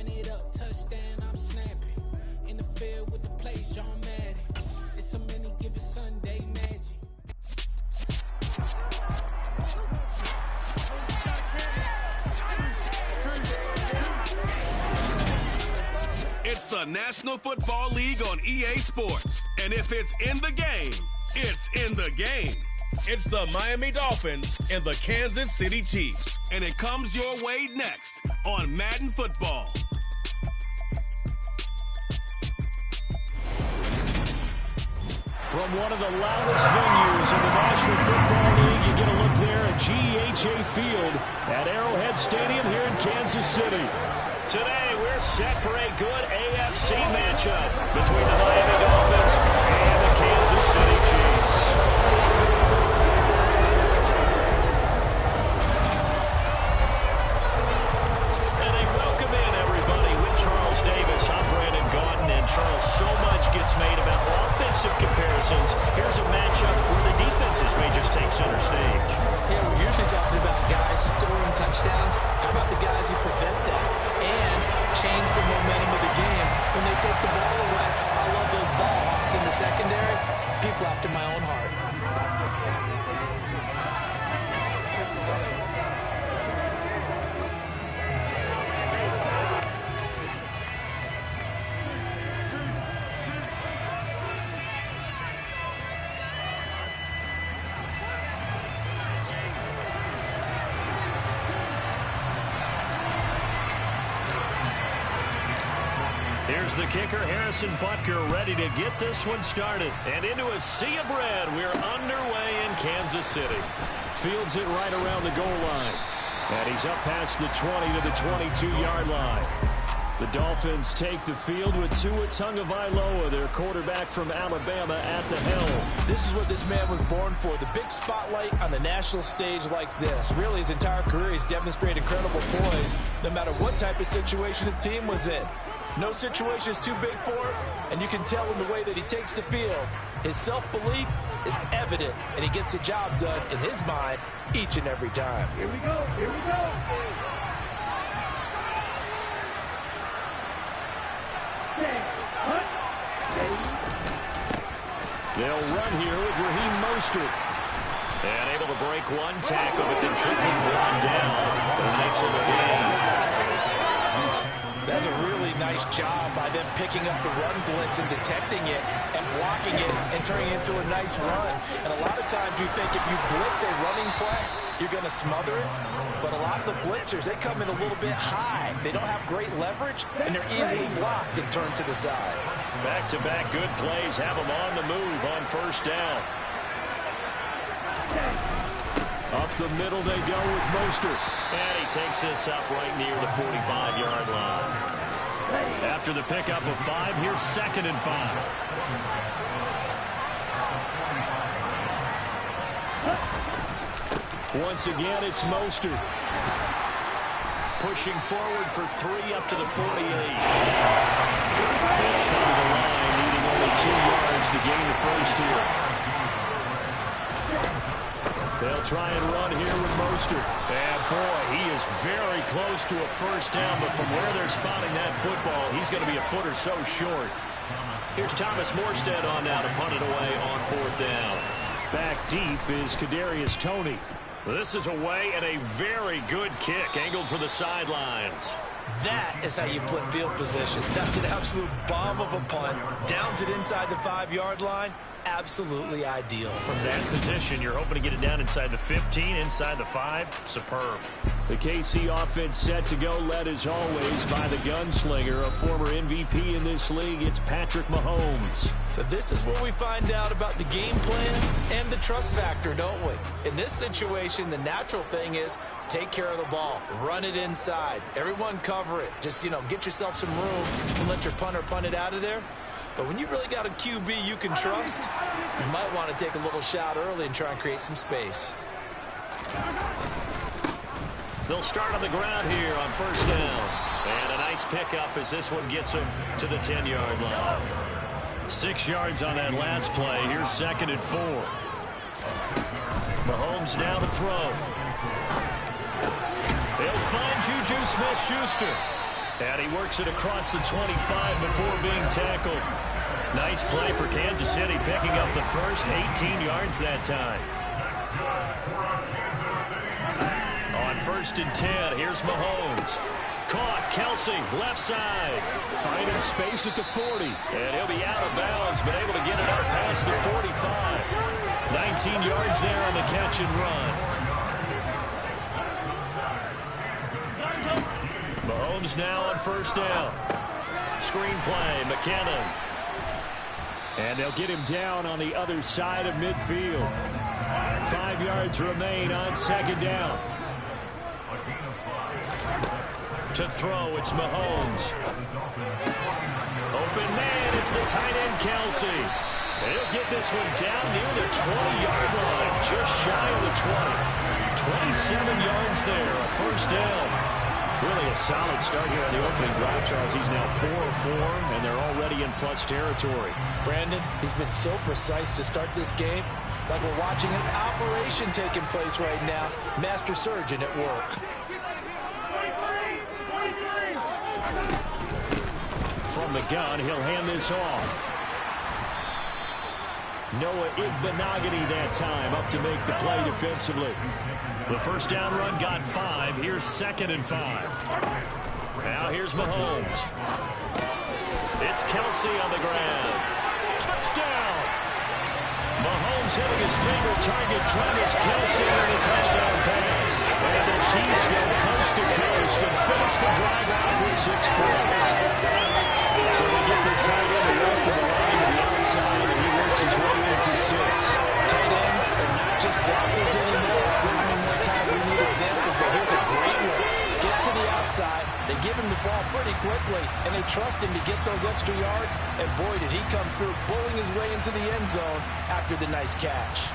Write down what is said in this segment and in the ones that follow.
it up, touchdown, I'm snapping. In the field with the plays, y'all Madden. It's so many given Sunday magic. It's the National Football League on EA Sports. And if it's in the game, it's in the game. It's the Miami Dolphins and the Kansas City Chiefs. And it comes your way next on Madden Football. From one of the loudest venues in the National Football League, you get a look there at GEHA Field at Arrowhead Stadium here in Kansas City. Today, we're set for a good AFC matchup between the Miami Dolphins and the Kansas City Chiefs. And a welcome in, everybody, with Charles Davis. I'm Brandon Gaudin, and Charles, so much gets made about offensive comparisons. Here's a matchup where the defenses may just take center stage. Yeah, we're usually talking about the guys scoring touchdowns. How about the guys who prevent them and change the momentum of the game when they take the ball away? I love those ball hawks in the secondary. People after my own heart. Here's the kicker, Harrison Butker, ready to get this one started. And into a sea of red, we're underway in Kansas City. Fields it right around the goal line. And he's up past the 20 to the 22-yard line. The Dolphins take the field with Tua Tagovailoa, their quarterback from Alabama, at the helm. This is what this man was born for, the big spotlight on the national stage like this. Really, his entire career, he's demonstrated incredible poise, no matter what type of situation his team was in. No situation is too big for him, and you can tell in the way that he takes the field. His self-belief is evident, and he gets the job done in his mind each and every time. Here we go, here we go. They'll run here with Raheem Mostert. And able to break one tackle, but then quickly brought down. The Knights of the game. That's a really nice job by them picking up the run blitz and detecting it and blocking it and turning it into a nice run. And a lot of times you think if you blitz a running play, you're going to smother it. But a lot of the blitzers, they come in a little bit high. They don't have great leverage, and they're easily blocked and turned to the side. Back-to-back good plays have them on the move on first down. Up the middle they go with Mostert. And he takes this up right near the 45-yard line. After the pickup of 5, here's 2nd and 5. Once again, it's Mostert. Pushing forward for 3 up to the 48. They'll come to the line, needing only 2 yards to gain the first here. They'll try and run here with Mostert. And boy, he is very close to a first down, but from where they're spotting that football, he's going to be a foot or so short. Here's Thomas Morstead on now to punt it away on 4th down. Back deep is Kadarius Toney. This is away and a very good kick, angled for the sidelines. That is how you flip field position. That's an absolute bomb of a punt. Downs it inside the 5-yard line. Absolutely ideal. From that position, you're hoping to get it down inside the 15, inside the 5. Superb. The KC offense set to go, led as always by the gunslinger, a former MVP in this league. It's Patrick Mahomes. So this is where we find out about the game plan and the trust factor, don't we? In this situation, the natural thing is take care of the ball. Run it inside. Everyone cover it. Just, get yourself some room and let your punter punt it out of there. But when you really got a QB you can trust, you might want to take a little shot early and try and create some space. They'll start on the ground here on first down. And a nice pickup as this one gets them to the 10-yard line. 6 yards on that last play. Here's 2nd and 4. Mahomes now to throw. They'll find Juju Smith-Schuster. And he works it across the 25 before being tackled. Nice play for Kansas City, picking up the first 18 yards that time. On 1st and 10, here's Mahomes. Caught, Kelsey, left side. Finding space at the 40. And he'll be out of bounds, but able to get it out past the 45. 19 yards there on the catch and run. Mahomes now on 1st down. Screen play, McKinnon. And they'll get him down on the other side of midfield. 5 yards remain on 2nd down. To throw, it's Mahomes. Open man, it's the tight end, Kelsey. And he'll get this one down near the 20-yard line, just shy of the 20. 27 yards there, a 1st down. Really a solid start here on the opening drive, Charles. He's now 4 of 4, and they're already in plus territory. Brandon, he's been so precise to start this game, like we're watching an operation taking place right now. Master surgeon at work. From the gun, he'll hand this off. Noah Igbenogany that time up to make the play defensively. The 1st down run got 5. Here's 2nd and 5. Now here's Mahomes. It's Kelsey on the ground. Touchdown! Mahomes hitting his favorite target, Travis Kelsey, and a touchdown pass. And the Chiefs go coast to coast and finish the drive off with 6 points. So they get their tight end away from the line to the outside, and he works his way into 6. Tight ends are not just blockers anymore. How many more times we need examples, but here's a great one. Gets to the outside, they give him the ball pretty quickly, and they trust him to get those extra yards, and boy, did he come through, bowling his way into the end zone after the nice catch.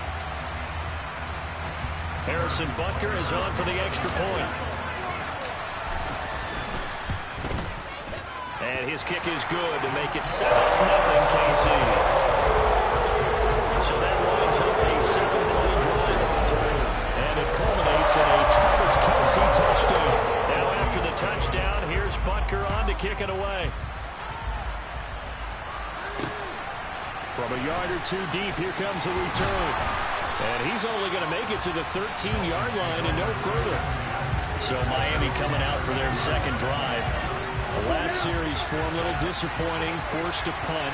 Harrison Butker is on for the extra point. And his kick is good to make it 7-0 KC. So that winds up a 7-play drive on time. And it culminates in a Travis Kelsey touchdown. Now after the touchdown, here's Butker on to kick it away. From a yard or 2 deep, here comes a return. And he's only going to make it to the 13-yard line and no further. So Miami coming out for their 2nd drive. The last series for him, a little disappointing, forced a punt.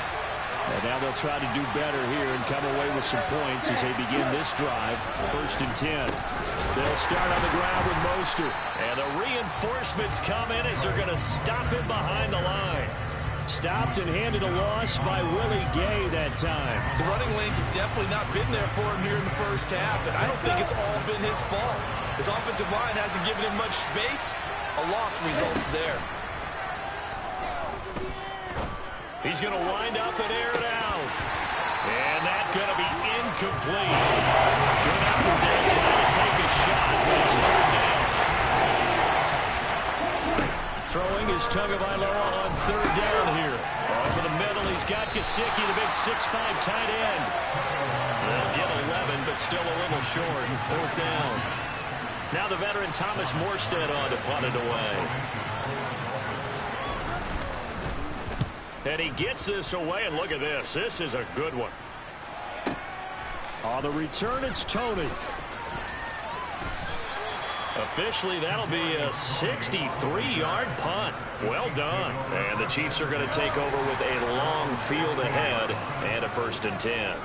And now they'll try to do better here and come away with some points as they begin this drive. 1st and 10. They'll start on the ground with Mostert. And the reinforcements come in as they're going to stop him behind the line. Stopped and handed a loss by Willie Gay that time. The running lanes have definitely not been there for him here in the 1st half, and I don't think it's all been his fault. His offensive line hasn't given him much space. A loss results there. He's going to wind up and air it out. And that's going to be incomplete. Good effort there trying to take a shot, but it's 3rd down. Throwing is Tagovailoa on 3rd down here. Over the middle, he's got Gesicki, the big 6'5" tight end. They'll get 11, but still a little short. 4th down. Now the veteran Thomas Morstead on to punt it away. And he gets this away, and look at this. This is a good one. On the return, it's Tony. Officially, that'll be a 63-yard punt. Well done. And the Chiefs are going to take over with a long field ahead and a 1st and 10.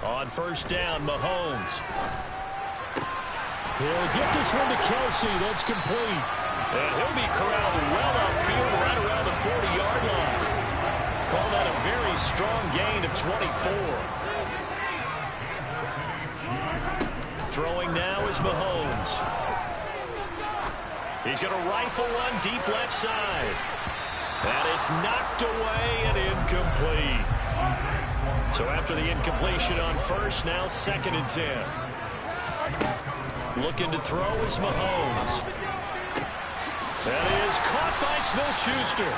On 1st down, Mahomes. He'll get this one to Kelsey. That's complete. And he'll be corralled well upfield right around the 40-yard line. Call that a very strong gain of 24. Throwing now is Mahomes. He's going to rifle one deep left side. And it's knocked away and incomplete. So after the incompletion on 1st, now 2nd and 10. Looking to throw is Mahomes. That is caught by Smith-Schuster.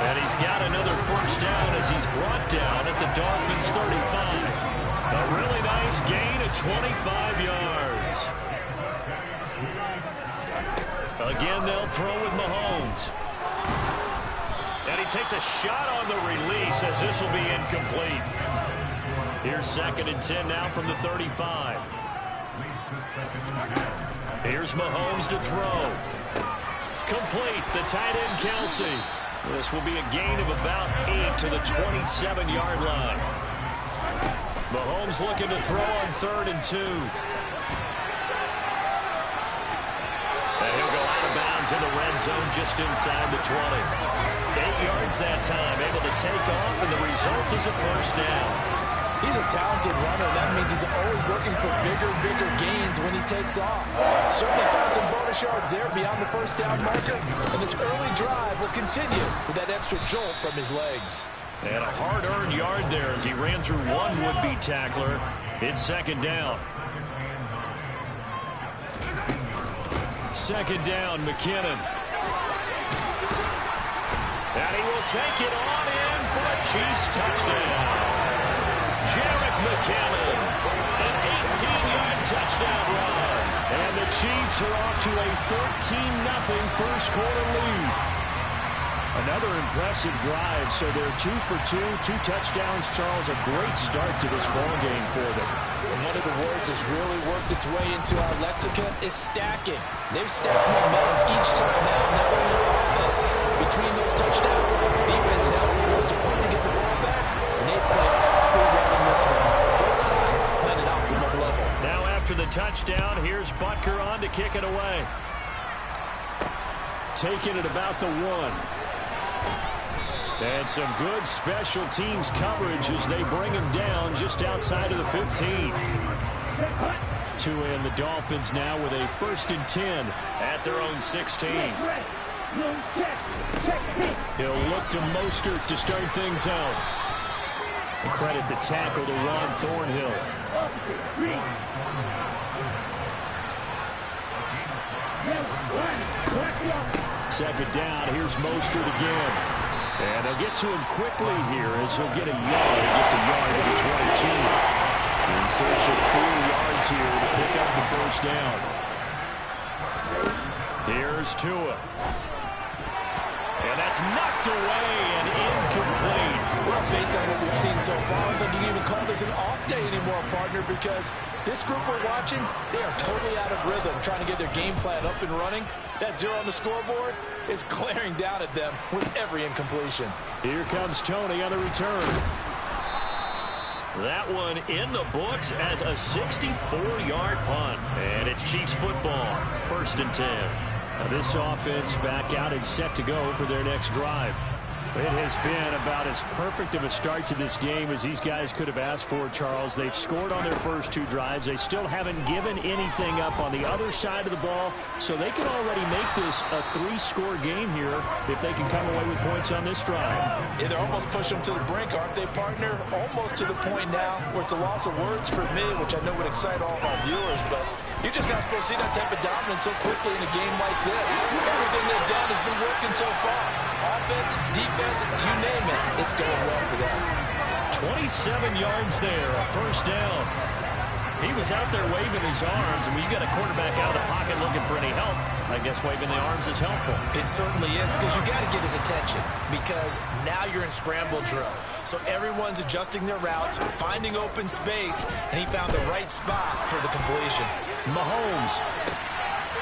And he's got another 1st down as he's brought down at the Dolphins' 35. A really nice gain of 25 yards. Again, they'll throw with Mahomes. And he takes a shot on the release as this will be incomplete. Here's 2nd and 10 now from the 35. Here's Mahomes to throw. Complete, the tight end Kelsey. This will be a gain of about 8 to the 27-yard line. Mahomes looking to throw on 3rd and 2. And he'll go out of bounds in the red zone just inside the 20. 8 yards that time, able to take off, and the result is a first down. He's a talented runner. That means he's always looking for bigger gains when he takes off. Certainly found some bonus yards there beyond the first down marker, and this early drive will continue with that extra jolt from his legs. And a hard-earned yard there as he ran through one would-be tackler. It's 2nd down. 2nd down, McKinnon. And he will take it on in for a Chiefs touchdown. Jarek McKinnon, an 18-yard touchdown run. And the Chiefs are off to a 13-0 first-quarter lead. Another impressive drive, so they're 2 for 2, 2 touchdowns. Charles, a great start to this ball game for them. And one of the words that's really worked its way into our lexicon is stacking. They've stacked momentum each time now, not only on offense. Between those touchdowns, defense held most important to get the ball back, and they played pretty well in this one. Both sides playing at optimal level. Now after the touchdown, here's Butker on to kick it away. Taking it about the 1. And some good special teams coverage as they bring him down just outside of the 15. To end the Dolphins now with a 1st and 10 at their own 16. He'll look to Mostert to start things out. And credit the tackle to Ron Thornhill. 2nd down, here's Mostert again. And they'll get to him quickly here as he'll get a yard, just a yard to the 22. In search of 4 yards here to pick up the first down. Here's Tua. And that's knocked away and incomplete. Well, based on what we've seen so far, I don't think you can even call this an off day anymore, partner, because this group we're watching, they are totally out of rhythm, trying to get their game plan up and running. That 0 on the scoreboard is glaring down at them with every incompletion. Here comes Tony on the return. That one in the books as a 64-yard punt. And it's Chiefs football, 1st and 10. Now this offense back out and set to go for their next drive. It has been about as perfect of a start to this game as these guys could have asked for, Charles. They've scored on their first 2 drives. They still haven't given anything up on the other side of the ball, so they can already make this a 3-score game here if they can come away with points on this drive. Yeah, they're almost pushing them to the brink, aren't they, partner? Almost to the point now where it's a loss of words for me, which I know would excite all of our viewers, but you're just not supposed to see that type of dominance so quickly in a game like this. Everything they've done has been working so far. Offense, defense, you name it, it's going well for them. 27 yards there, a first down. He was out there waving his arms, and when you got a quarterback out of the pocket looking for any help, I guess waving the arms is helpful. It certainly is, because you got to get his attention, because now you're in scramble drill. So everyone's adjusting their routes, finding open space, and he found the right spot for the completion. Mahomes.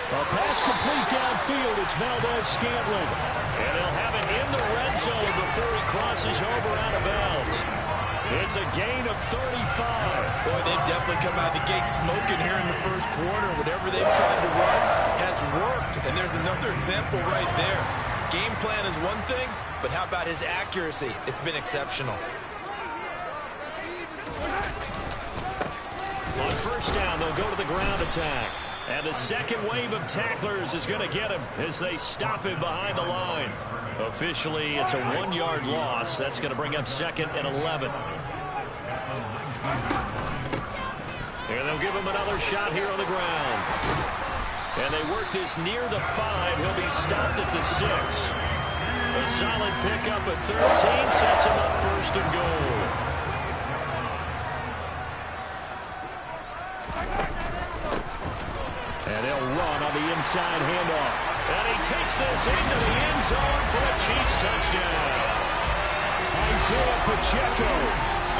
A pass complete downfield. It's Valdez-Scantling. And they'll have it in the red zone before he crosses over out of bounds. It's a gain of 35. Boy, they've definitely come out of the gate smoking here in the first quarter. Whatever they've tried to run has worked. And there's another example right there. Game plan is one thing, but how about his accuracy? It's been exceptional. On first down, they'll go to the ground attack. And the second wave of tacklers is going to get him as they stop him behind the line. Officially, it's a 1-yard loss. That's going to bring up 2nd and 11. And they'll give him another shot here on the ground. And they work this near the 5. He'll be stopped at the 6. A solid pickup at 13 sets him up 1st and goal. And they'll run on the inside handoff. And he takes this into the end zone for a Chiefs touchdown. Isaiah Pacheco,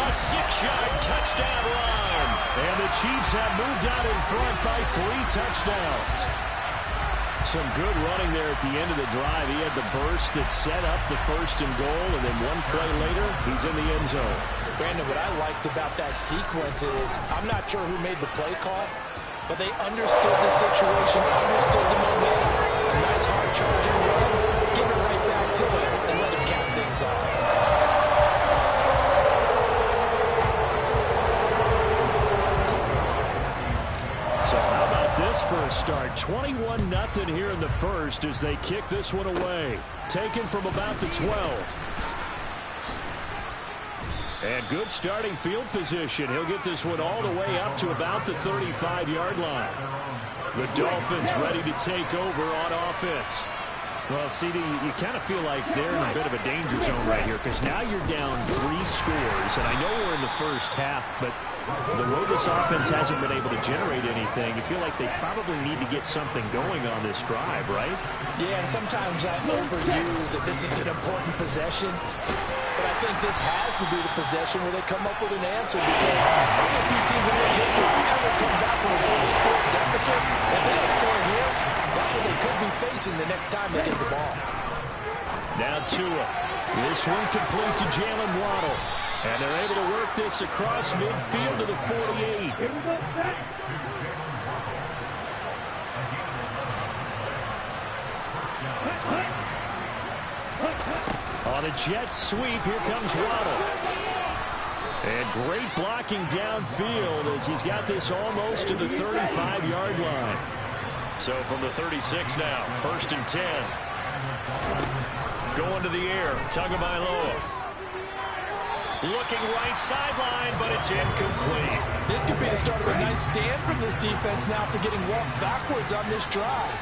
a 6-yard touchdown run. And the Chiefs have moved out in front by 3 touchdowns. Some good running there at the end of the drive. He had the burst that set up the 1st and goal, and then one play later, he's in the end zone. Brandon, what I liked about that sequence is I'm not sure who made the play call, but they understood the situation, understood the momentum. A nice hard charging run, give it right back to him, and let him cap things off. So how about this for a start? 21-0 here in the first as they kick this one away. Taken from about the 12. And good starting field position. He'll get this one all the way up to about the 35-yard line. The Dolphins ready to take over on offense. Well, CD, you kind of feel like they're in a bit of a danger zone right here because now you're down 3 scores. And I know we're in the first half, but the way this offense hasn't been able to generate anything, you feel like they probably need to get something going on this drive, right? Yeah, and sometimes I overuse that this is an important possession. But I think this has to be the possession where they come up with an answer because only a few teams in their history have ever come back from a 4-score deficit. If they don't score here, that's what they could be facing the next time they get the ball. Now Tua. This one complete to Jalen Waddle. And they're able to work this across midfield to the 48. On a jet sweep, here comes Waddle. And great blocking downfield as he's got this almost to the 35-yard line. So from the 36 now, 1st and 10. Going to the air, Tagovailoa. Looking right sideline, but it's incomplete. This could be the start of a nice stand from this defense now for getting walked backwards on this drive.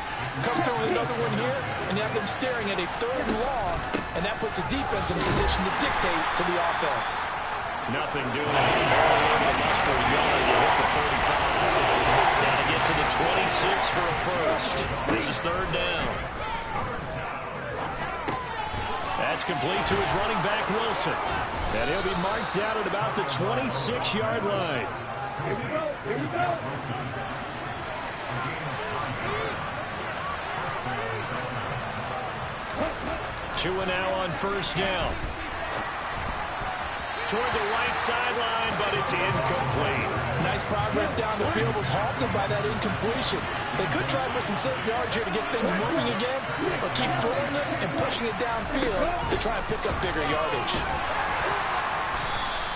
Come through with another one here, and you have them staring at a 3rd and long, and that puts the defense in a position to dictate to the offense. Nothing doing. Barely able to muster a yard to hit the 35. Now to get to the 26 for a first. This is 3rd down. That's complete to his running back, Wilson. And he'll be marked out at about the 26-yard line. Here we go. Here we go. Tua now on 1st down. Toward the right sideline, but it's incomplete. Nice progress down the field was halted by that incompletion. They could try for some safe yards here to get things moving again, or keep throwing it and pushing it downfield to try and pick up bigger yardage.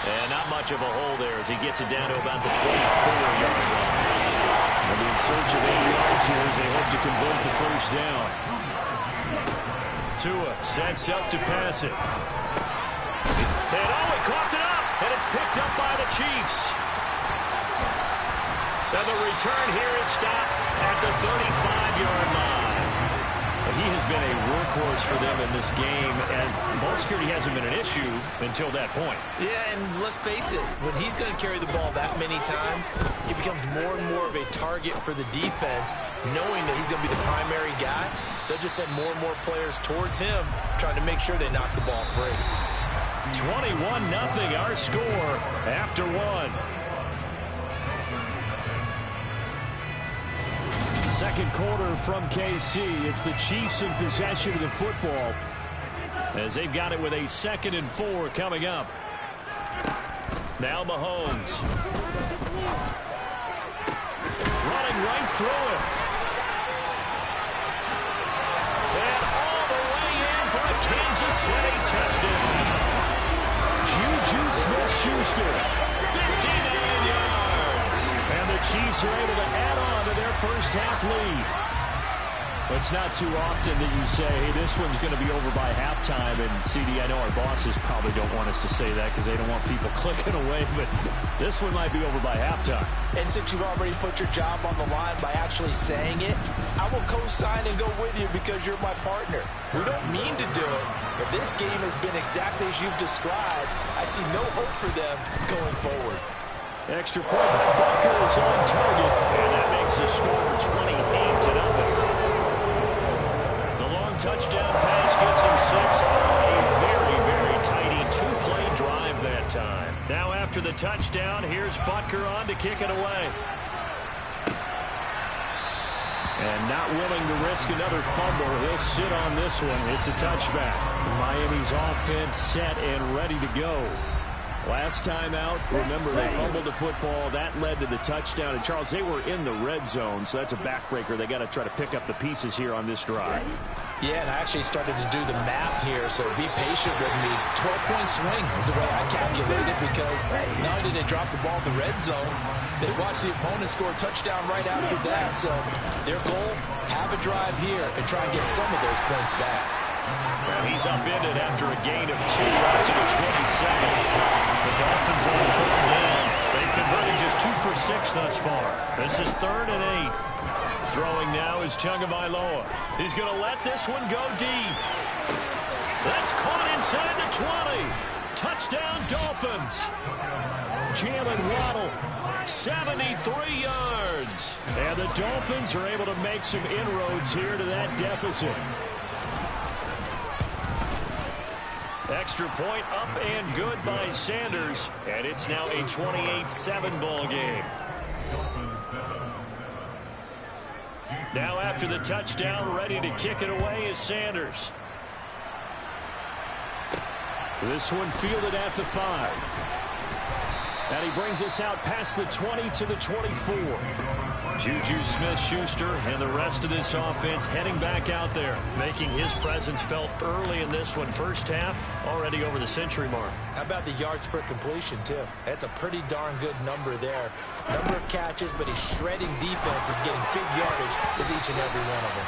And not much of a hole there as he gets it down to about the 24-yard line. They'll be in search of 8 yards here as they hope to convert the 1st down. Tua sets up to pass it. And he caught it up, and it's picked up by the Chiefs. And the return here is stopped at the 35-yard line. He has been a workhorse for them in this game, and ball security hasn't been an issue until that point. Yeah, and let's face it, when he's going to carry the ball that many times, he becomes more and more of a target for the defense, knowing that he's going to be the primary guy. They'll just send more and more players towards him, trying to make sure they knock the ball free. 21-0 our score after 1. Second quarter from KC. It's the Chiefs in possession of the football as they've got it with a 2nd and 4 coming up. Now Mahomes. Running right through it. And all the way in for a Kansas City touchdown. Juju Smith-Schuster, 59 yards. And the Chiefs are able to add on to their first half lead. It's not too often that you say, hey, this one's going to be over by halftime. And, CD, I know our bosses probably don't want us to say that because they don't want people clicking away. But this one might be over by halftime. And since you've already put your job on the line by actually saying it, I will co-sign and go with you because you're my partner. We don't mean to do it, but this game has been exactly as you've described. I see no hope for them going forward. Extra point by Booker is on target, and that makes the score 28-0. kicker on to kick it away. And not willing to risk another fumble. He'll sit on this one. It's a touchback. Miami's offense set and ready to go. Last time out, remember, they fumbled the football. That led to the touchdown. And, Charles, they were in the red zone, so that's a backbreaker. They got to try to pick up the pieces here on this drive. Yeah, and I actually started to do the math here, so be patient with me. 12-point swing is the way I calculated, because not only did they drop the ball in the red zone, they watched the opponent score a touchdown right after that. So their goal, have a drive here and try and get some of those points back. And he's upended after a gain of 2 out to the 27. The Dolphins on 3rd down. They've converted just 2 for 6 thus far. This is 3rd and 8. Throwing now is Tagovailoa. He's going to let this one go deep. That's caught inside the 20. Touchdown, Dolphins. Jalen Waddle, 73 yards. And the Dolphins are able to make some inroads here to that deficit. Extra point up and good by Sanders. And it's now a 28-7 ball game. Now after the touchdown, ready to kick it away is Sanders. This one fielded at the 5. And he brings us out past the 20 to the 24. Juju Smith-Schuster and the rest of this offense heading back out there, making his presence felt early in this one. First half, already over the century mark. How about the yards per completion, too? That's a pretty darn good number there. Number of catches, but he's shredding defenses, getting big yardage with each and every one of them.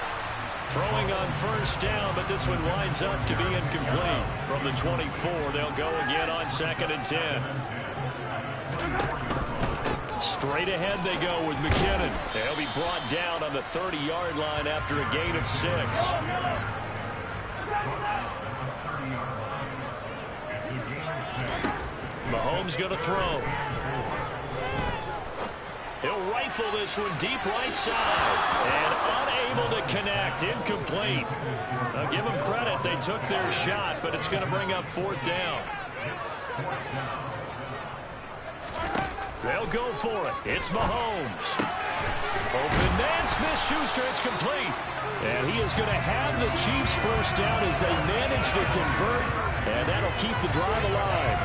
Throwing on first down, but this one winds up to be incomplete. From the 24, they'll go again on 2nd and 10. Straight ahead they go with McKinnon. They'll be brought down on the 30-yard line after a gain of 6. Mahomes going to throw. He'll rifle this one deep right side. And unable to connect. Incomplete. Now give them credit. They took their shot, but it's going to bring up 4th down. They'll go for it. It's Mahomes. Open man, Smith-Schuster. It's complete. And he is going to have the Chiefs first down as they manage to convert. And that'll keep the drive alive.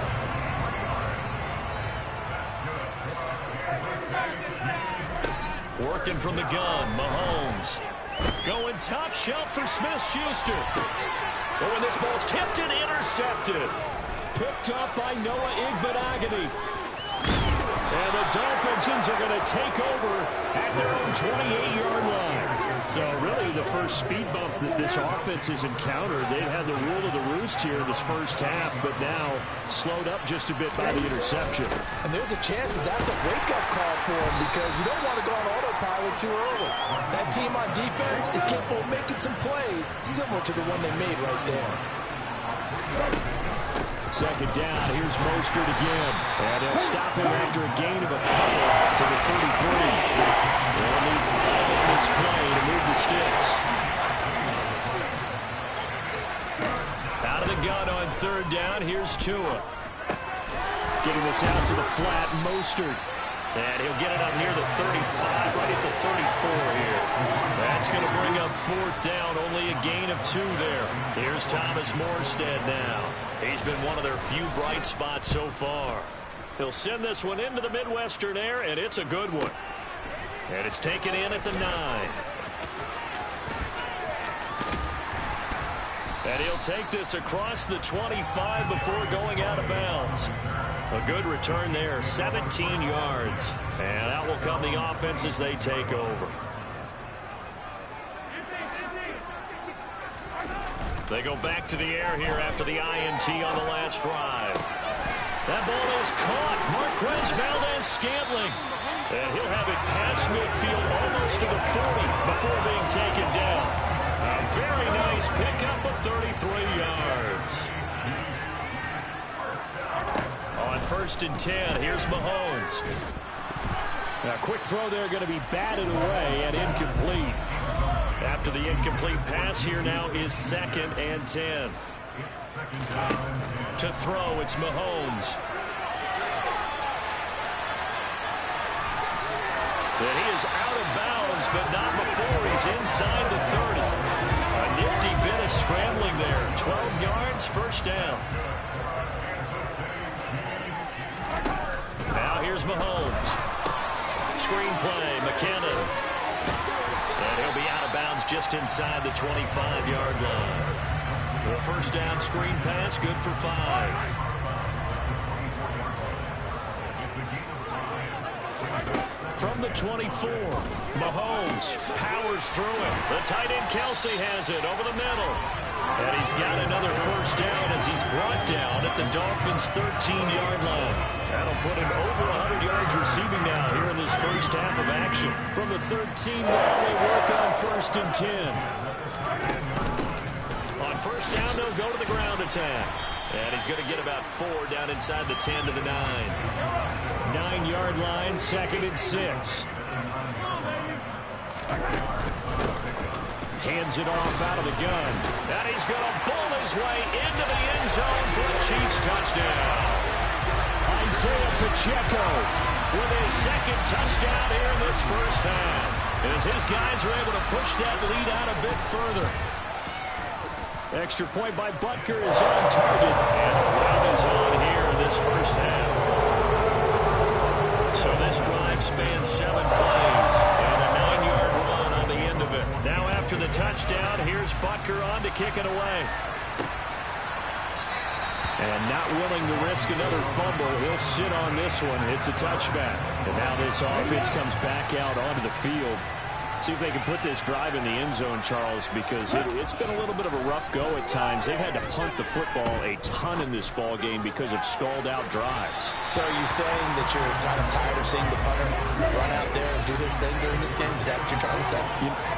Working from the gun, Mahomes. Going top shelf for Smith-Schuster. Oh, and this ball's tipped and intercepted. Picked up by Noah Igbenogany. And the Dolphins are going to take over at their own 28-yard line. So really the first speed bump that this offense has encountered. They've had the rule of the roost here this first half, but now slowed up just a bit by the interception. And there's a chance that that's a wake-up call for them, because you don't want to go on autopilot too early. That team on defense is capable of making some plays similar to the one they made right there. 2nd down, here's Mostert again. And they'll stop him after a gain of a couple to the 33. They'll need 5 on this play to move the sticks. Out of the gun on 3rd down, here's Tua. Getting this out to the flat, Mostert. And he'll get it up near the 35, right at the 34 here. That's going to bring up 4th down, only a gain of 2 there. Here's Thomas Morstead now. He's been one of their few bright spots so far. He'll send this one into the Midwestern air, and it's a good one. And it's taken in at the 9. And he'll take this across the 25 before going out of bounds. A good return there, 17 yards. And out will come the offense as they take over. They go back to the air here after the INT on the last drive. That ball is caught. Marquez Valdez-Scantling. And he'll have it past midfield almost to the 40 before being taken down. A very nice pickup of 33 yards. On 1st and 10, here's Mahomes. A quick throw there, going to be batted away and incomplete. After the incomplete pass, here now is 2nd and 10. To throw, it's Mahomes. And he is out of bounds, but not before he's inside the 30. A nifty bit of scrambling there. 12 yards, first down. Now here's Mahomes. Screen play, McKinnon. And he'll be out of bounds just inside the 25-yard line. The first down screen pass, good for 5. From the 24, Mahomes powers through it. The tight end Kelsey has it over the middle. And he's got another first down as he's brought down at the Dolphins' 13-yard line. That'll put him over 100 yards receiving now here in this first half of action. From the 13, now they work on 1st and 10. On first down, they'll go to the ground attack. And he's going to get about 4 down inside the 10 to the 9. 9-yard line, 2nd and 6. Hands it off out of the gun. And he's going to bull his way into the end zone for a Chiefs touchdown. Isaiah Pacheco with his 2nd touchdown here in this first half. As his guys are able to push that lead out a bit further. Extra point by Butker is on target. And a round is on here in this first half. So this drive spans 7 plays. And a 9-yard run on the end of it. Now after the touchdown, here's Butker on to kick it away. And not willing to risk another fumble, he'll sit on this one. It's a touchback. And now this offense comes back out onto the field. See if they can put this drive in the end zone, Charles, because it's been a little bit of a rough go at times. They've had to punt the football a ton in this ball game because of stalled-out drives. So are you saying that you're kind of tired of seeing the punter run out there and do his thing during this game? Is that what you're trying to say?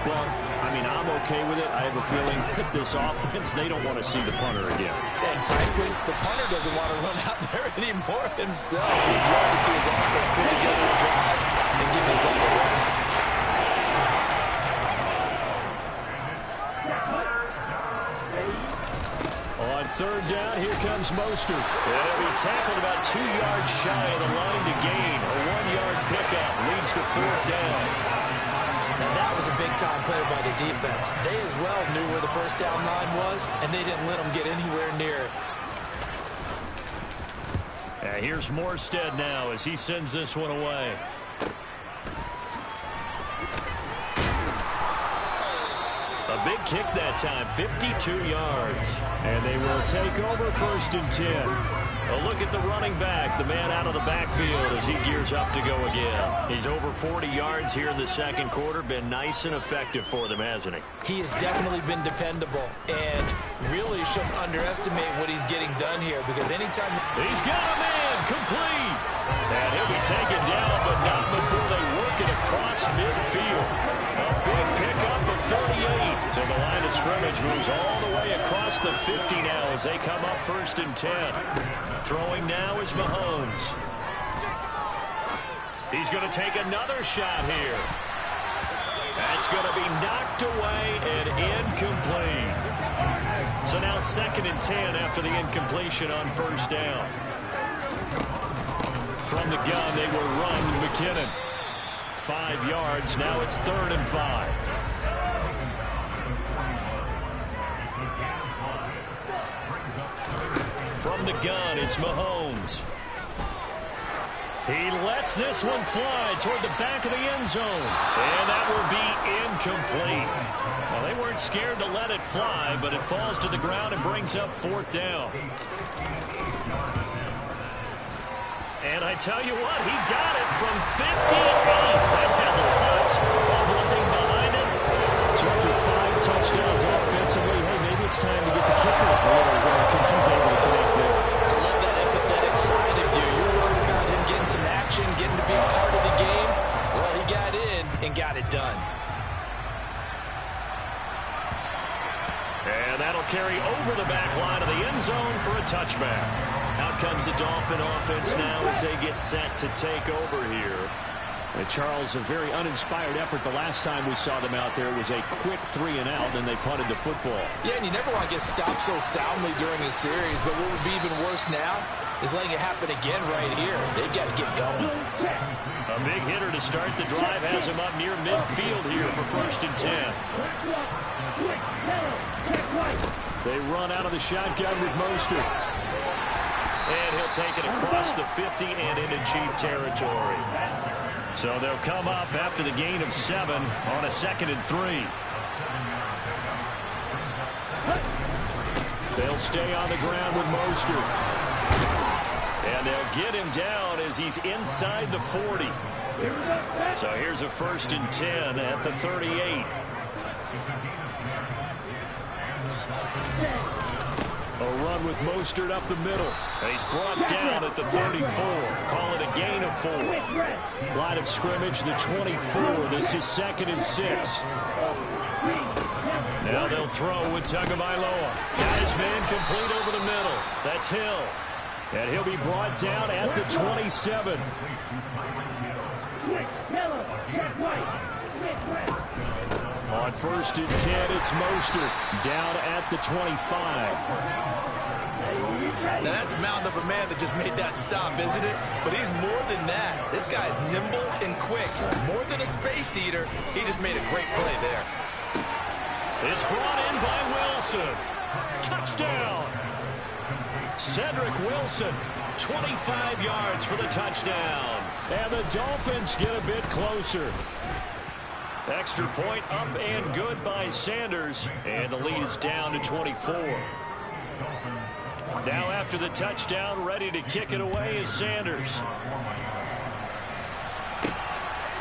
Well, I mean, I'm okay with it. I have a feeling that this offense, they don't want to see the punter again. And frankly, the punter doesn't want to run out there anymore himself. He'd love to see his offense put together a drive and give his guy a rest. On 3rd down, here comes Mostert. And he'll be tackled about 2 yards shy of the line to gain. A 1-yard pickup leads to 4th down. Now that was a big-time play by the defense. They as well knew where the first down line was, and they didn't let them get anywhere near it. And here's Morstead now as he sends this one away. A big kick that time, 52 yards. And they will take over 1st and 10. A look at the running back, the man out of the backfield as he gears up to go again. He's over 40 yards here in the 2nd quarter. Been nice and effective for them, hasn't he? He has definitely been dependable and really shouldn't underestimate what he's getting done here because anytime... He's got a man, complete. And he'll be taken down, but not before they work it across midfield. A big pickup of 38. So the line of scrimmage moves all the way across the 50 now as they come up 1st and 10. Throwing now is Mahomes. He's going to take another shot here. That's going to be knocked away and incomplete. So now 2nd and 10 after the incompletion on 1st down. From the gun, they will run McKinnon. 5 yards. Now it's 3rd and 5. From the gun, it's Mahomes. He lets this one fly toward the back of the end zone. And that will be incomplete. Well, they weren't scared to let it fly, but it falls to the ground and brings up 4th down. And I tell you what, he got it from 58. That had lots of running behind it. So after 5 touchdowns offensively, hey, maybe it's time to get the kicker a little because he's able to connect there. I love that empathetic side of you. You're worried about him getting some action, getting to be a part of the game. Well, he got in and got it done. And that'll carry over the back line of the end zone for a touchback. Out comes the Dolphin offense now as they get set to take over here. And Charles, a very uninspired effort the last time we saw them out there. It was a quick 3-and-out, and they punted the football. Yeah, and you never want to get stopped so soundly during a series, but what would be even worse now is letting it happen again right here. They've got to get going. A big hitter to start the drive has him up near midfield here for 1st and 10. They run out of the shotgun with Mostert. And he'll take it across the 50 and into Chief territory. So they'll come up after the gain of 7 on a 2nd and 3. They'll stay on the ground with Mostert. And they'll get him down as he's inside the 40. So here's a 1st and 10 at the 38. A run with Mostert up the middle. And he's brought down at the 34. Call it a gain of 4. Line of scrimmage, the 24. This is 2nd and 6. Now they'll throw with Tagovailoa. Got his man complete over the middle. That's Hill. And he'll be brought down at the 27. On 1st and 10, it's Mostert down at the 25. Now that's a mountain of a man that just made that stop, isn't it? But he's more than that. This guy's nimble and quick. More than a space eater, he just made a great play there. It's brought in by Wilson. Touchdown. Cedric Wilson, 25 yards for the touchdown. And the Dolphins get a bit closer. Extra point up and good by Sanders. And the lead is down to 24. Now after the touchdown, ready to kick it away is Sanders.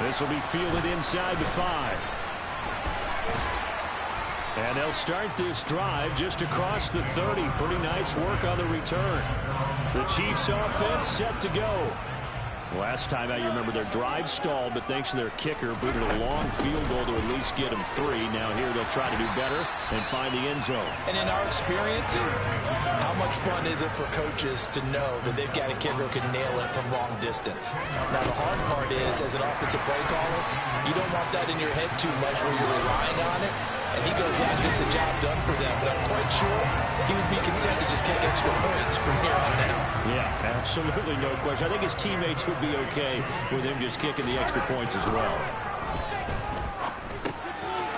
This will be fielded inside the 5. And they'll start this drive just across the 30. Pretty nice work on the return. The Chiefs offense set to go. Last time out, you remember their drive stalled, but thanks to their kicker, booted a long field goal to at least get them 3. Now here they'll try to do better and find the end zone. And in our experience, how much fun is it for coaches to know that they've got a kicker who can nail it from long distance? Now the hard part is, as an offensive play caller, you don't want that in your head too much where you're relying on it. And he goes out and gets the job done for them. But I'm quite sure he would be content to just kick extra points from here on out. Yeah, absolutely no question. I think his teammates would be okay with him just kicking the extra points as well.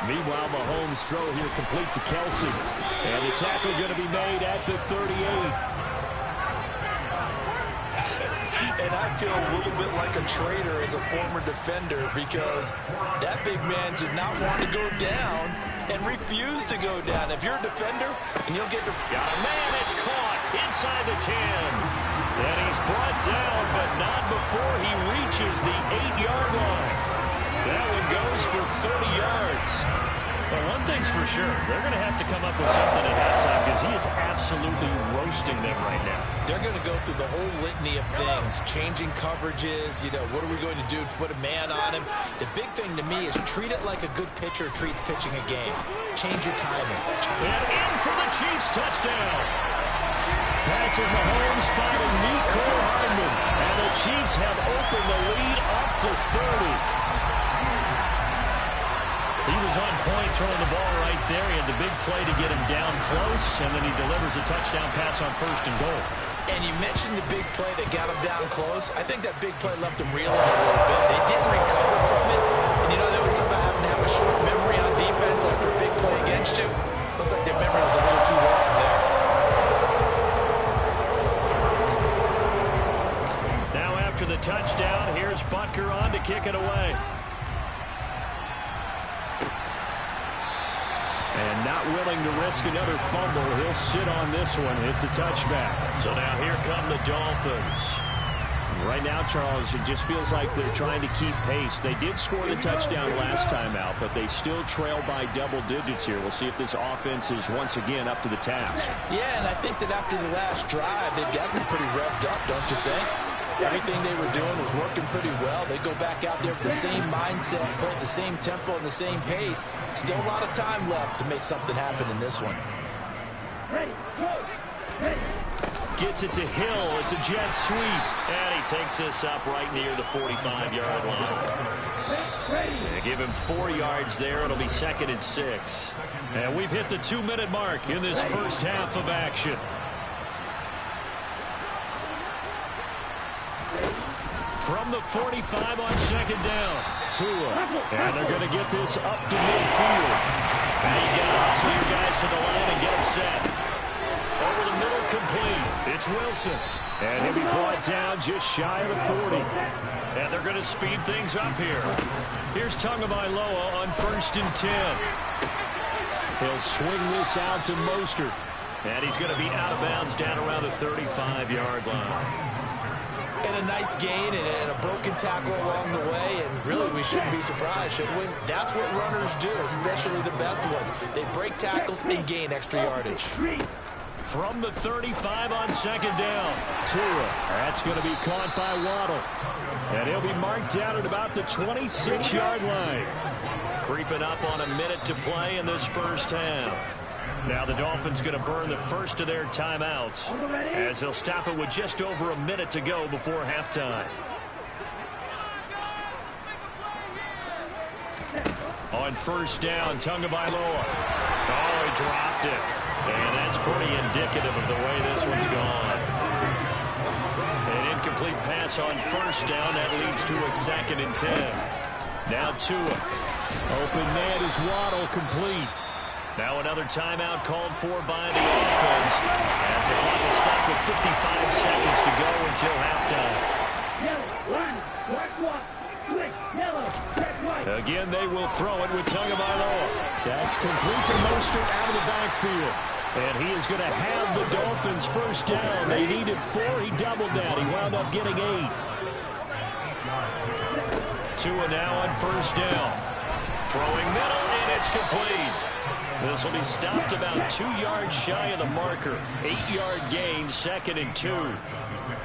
Meanwhile, Mahomes' throw here complete to Kelsey. And the tackle going to be made at the 38. And I feel a little bit like a traitor as a former defender because that big man did not want to go down and refused to go down. If you're a defender and you'll get to... Got a man, it's caught inside the 10. And he's brought down, but not before he reaches the 8-yard line. That one goes for 30 yards. Well, one thing's for sure. They're going to have to come up with something at halftime because he is absolutely roasting them right now. They're going to go through the whole litany of things, changing coverages, what are we going to do to put a man on him? The big thing to me is treat it like a good pitcher treats pitching a game. Change your timing. And in for the Chiefs touchdown. Patrick Mahomes finding Mecole Hardman. And the Chiefs have opened the lead up to 30. He was on point throwing the ball right there. He had the big play to get him down close, and then he delivers a touchdown pass on 1st and goal. And you mentioned the big play that got him down close. I think that big play left him reeling a little bit. They didn't recover from it. And they always talk about having to have a short memory on defense after a big play against you. Looks like their memory was a little too long there. Now after the touchdown, here's Butker on to kick it away. And not willing to risk another fumble. He'll sit on this one. It's a touchback. So now here come the Dolphins. Right now, Charles, it just feels like they're trying to keep pace. They did score the touchdown last time out, but they still trail by double digits here. We'll see if this offense is once again up to the task. Yeah, and I think that after the last drive, they've gotten pretty revved up, don't you think? Everything they were doing was working pretty well. They go back out there with the same mindset, playing the same tempo and the same pace. Still a lot of time left to make something happen in this one. Ready, go, ready. Gets it to Hill. It's a jet sweep. And he takes this up right near the 45-yard line. They give him 4 yards there. It'll be 2nd and 6. And we've hit the 2-minute mark in this first half of action. From the 45 on second down. Tua. And they're going to get this up to midfield. Now you got to hustle your guys to the line and get them set. Over the middle, complete. It's Wilson. And he'll be brought down just shy of the 40. And they're going to speed things up here. Here's Tagovailoa on 1st and 10. He'll swing this out to Mostert. And he's going to be out of bounds down around the 35-yard line. And a nice gain and a broken tackle along the way. And really, we shouldn't be surprised, should we? That's what runners do, especially the best ones. They break tackles and gain extra yardage. From the 35 on second down. Tua. That's going to be caught by Waddle. And he'll be marked down at about the 26-yard line. Creeping up on a minute to play in this first half. Now the Dolphins going to burn the first of their timeouts as they'll stop it with just over a minute to go before halftime. On 1st down, Tagovailoa. Oh, he dropped it. And that's pretty indicative of the way this one's gone. An incomplete pass on 1st down. That leads to a 2nd and 10. Now Tua. Open man is Waddle, complete. Now another timeout called for by the offense as the clock will stop with 55 seconds to go until halftime. Again, they will throw it with Tagovailoa. That's complete to Mostert out of the backfield. And he is going to have the Dolphins 1st down. They needed 4. He doubled that. He wound up getting 8. Tua now on 1st down. Throwing middle, and it's complete. This will be stopped about 2 yards shy of the marker. 8-yard gain, 2nd and 2.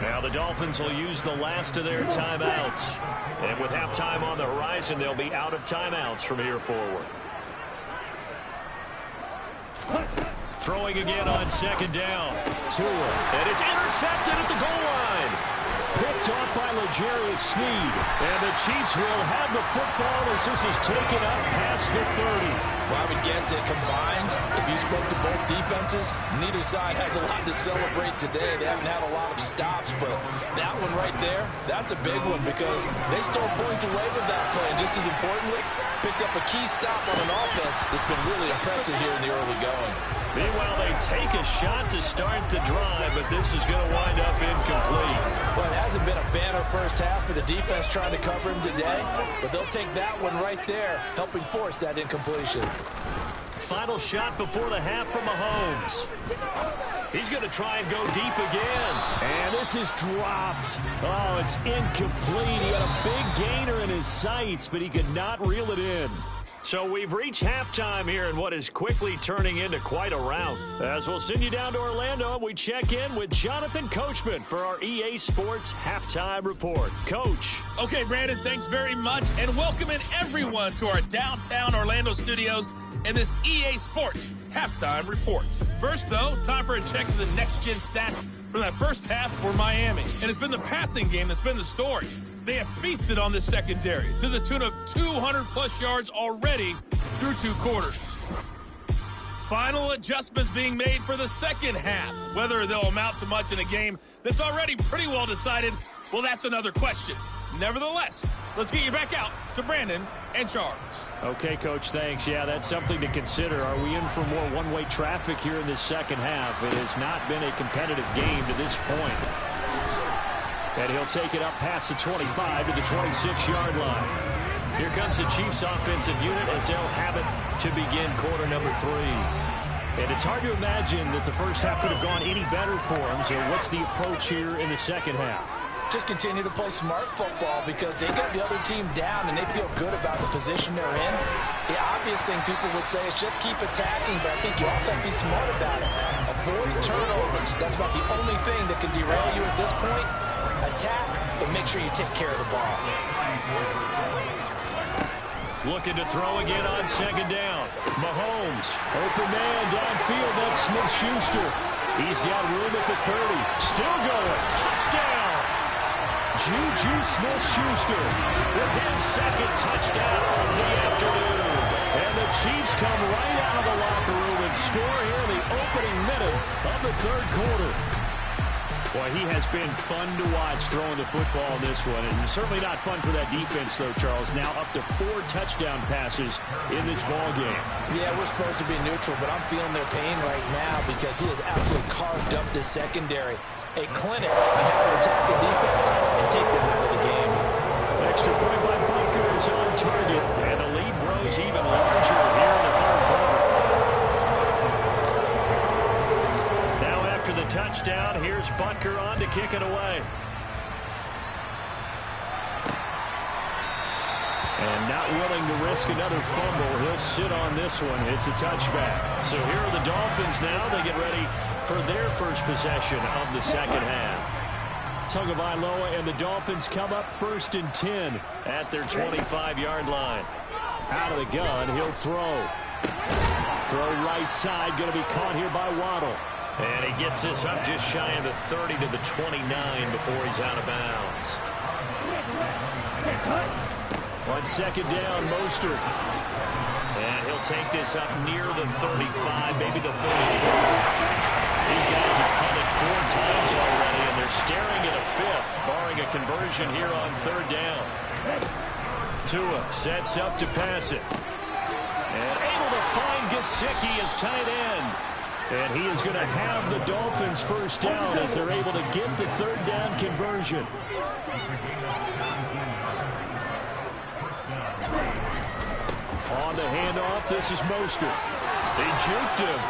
Now the Dolphins will use the last of their timeouts. And with halftime on the horizon, they'll be out of timeouts from here forward. Throwing again on 2nd down. Tua. And it's intercepted at the goal line. Picked off by L'Jarius Sneed. And the Chiefs will have the football as this is taken up past the 30. Well, I would guess that combined, if you spoke to both defenses, neither side has a lot to celebrate today. They haven't had a lot of stops, but that one right there, that's a big one because they stole points away with that play. And just as importantly, picked up a key stop on an offense that's been really impressive here in the early going. Meanwhile, they take a shot to start the drive, but this is going to wind up incomplete. Well, it hasn't been a banner first half for the defense trying to cover him today, but they'll take that one right there, helping force that incompletion. Final shot before the half from Mahomes. He's going to try and go deep again. And this is dropped. Oh, it's incomplete. He had a big gainer in his sights, but he could not reel it in. So we've reached halftime here in what is quickly turning into quite a rout. As we'll send you down to Orlando, we check in with Jonathan Coachman for our EA Sports Halftime Report. Coach. Okay, Brandon, thanks very much. And welcoming everyone to our downtown Orlando studios in this EA Sports Halftime Report. First, though, time for a check of the next-gen stats from that first half for Miami. And it's been the passing game that's been the story. They have feasted on this secondary to the tune of 200-plus yards already through 2 quarters. Final adjustments being made for the second half. Whether they'll amount to much in a game that's already pretty well decided, well, that's another question. Nevertheless, let's get you back out to Brandon and Charles. Okay, Coach, thanks. Yeah, that's something to consider. Are we in for more one-way traffic here in this second half? It has not been a competitive game to this point. And he'll take it up past the 25 to the 26-yard line. Here comes the Chiefs offensive unit as they'll have it to begin quarter number 3. And it's hard to imagine that the first half could have gone any better for them. So what's the approach here in the second half? Just continue to play smart football because they got the other team down and they feel good about the position they're in. The obvious thing people would say is just keep attacking, but I think you also have to be smart about it. Avoid turnovers. That's about the only thing that can derail you at this point. Attack, but make sure you take care of the ball. Looking to throw again on second down. Mahomes, open man downfield. That's Smith-Schuster. He's got room at the 30. Still going. Touchdown. Juju Smith-Schuster with his second touchdown of the afternoon. And the Chiefs come right out of the locker room and score here in the opening minute of the third quarter. Boy, he has been fun to watch throwing the football in this one. And certainly not fun for that defense, though, Charles. Now up to 4 touchdown passes in this ball game. Yeah, we're supposed to be neutral, but I'm feeling their pain right now because he has absolutely carved up this secondary. A clinic on how to attack the defense and take them out of the game. Extra point by Butker is on target, and the lead grows even larger here in the third quarter. Now after the touchdown, here's Butker on to kick it away. And not willing to risk another fumble, he'll sit on this one. It's a touchback. So here are the Dolphins now. They get ready for their first possession of the second half. Tagovailoa and the Dolphins come up 1st and 10 at their 25-yard line. Out of the gun, he'll throw. Throw right side, going to be caught here by Waddle. And he gets this up just shy of the 30 to the 29 before he's out of bounds. On 2nd down, Mostert. And he'll take this up near the 35, maybe the 34. These guys have punted 4 times already, and they're staring at a 5th, barring a conversion here on 3rd down. Tua sets up to pass it. And able to find Gesicki as tight end. And he is going to have the Dolphins first down as they're able to get the 3rd down conversion. On the handoff, this is Mostert. They juked him.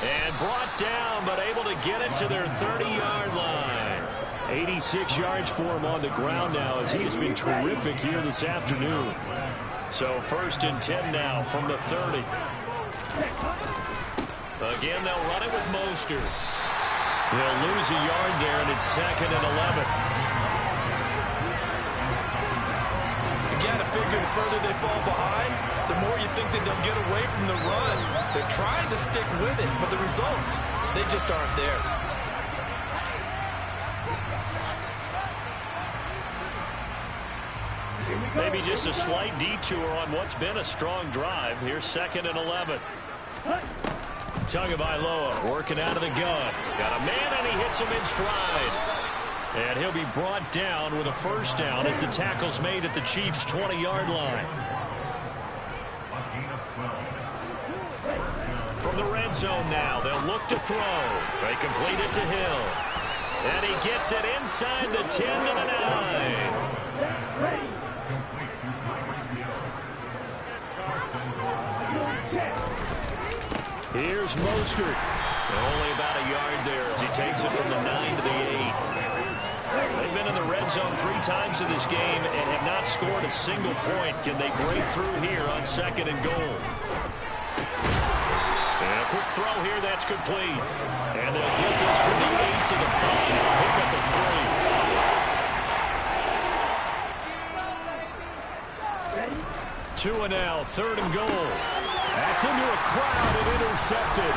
And brought down, but able to get it to their 30-yard line. 86 yards for him on the ground now as he has been terrific here this afternoon. So 1st and 10 now from the 30. Again, they'll run it with Mostert. He'll lose a yard there, and it's 2nd and 11. You got to figure the further they fall behind, the more you think that they'll get away from the run. They're trying to stick with it, but the results, they just aren't there. Maybe just a slight detour on what's been a strong drive. Here's 2nd and 11. Tagovailoa working out of the gun. Got a man, and he hits him in stride. And he'll be brought down with a first down as the tackle's made at the Chiefs' 20-yard line. From the red zone now, they'll look to throw. They complete it to Hill. And he gets it inside the 10 to the 9. Here's Mostert. Only about a yard there as he takes it from the 9 to the 8. They've been in the red zone 3 times in this game and have not scored a single point. Can they break through here on 2nd and goal? And a quick throw here, that's complete. And they'll get this from the 8 to the 5. Pick up a 3. Tua now, 3rd and goal. That's into a crowd and intercepted.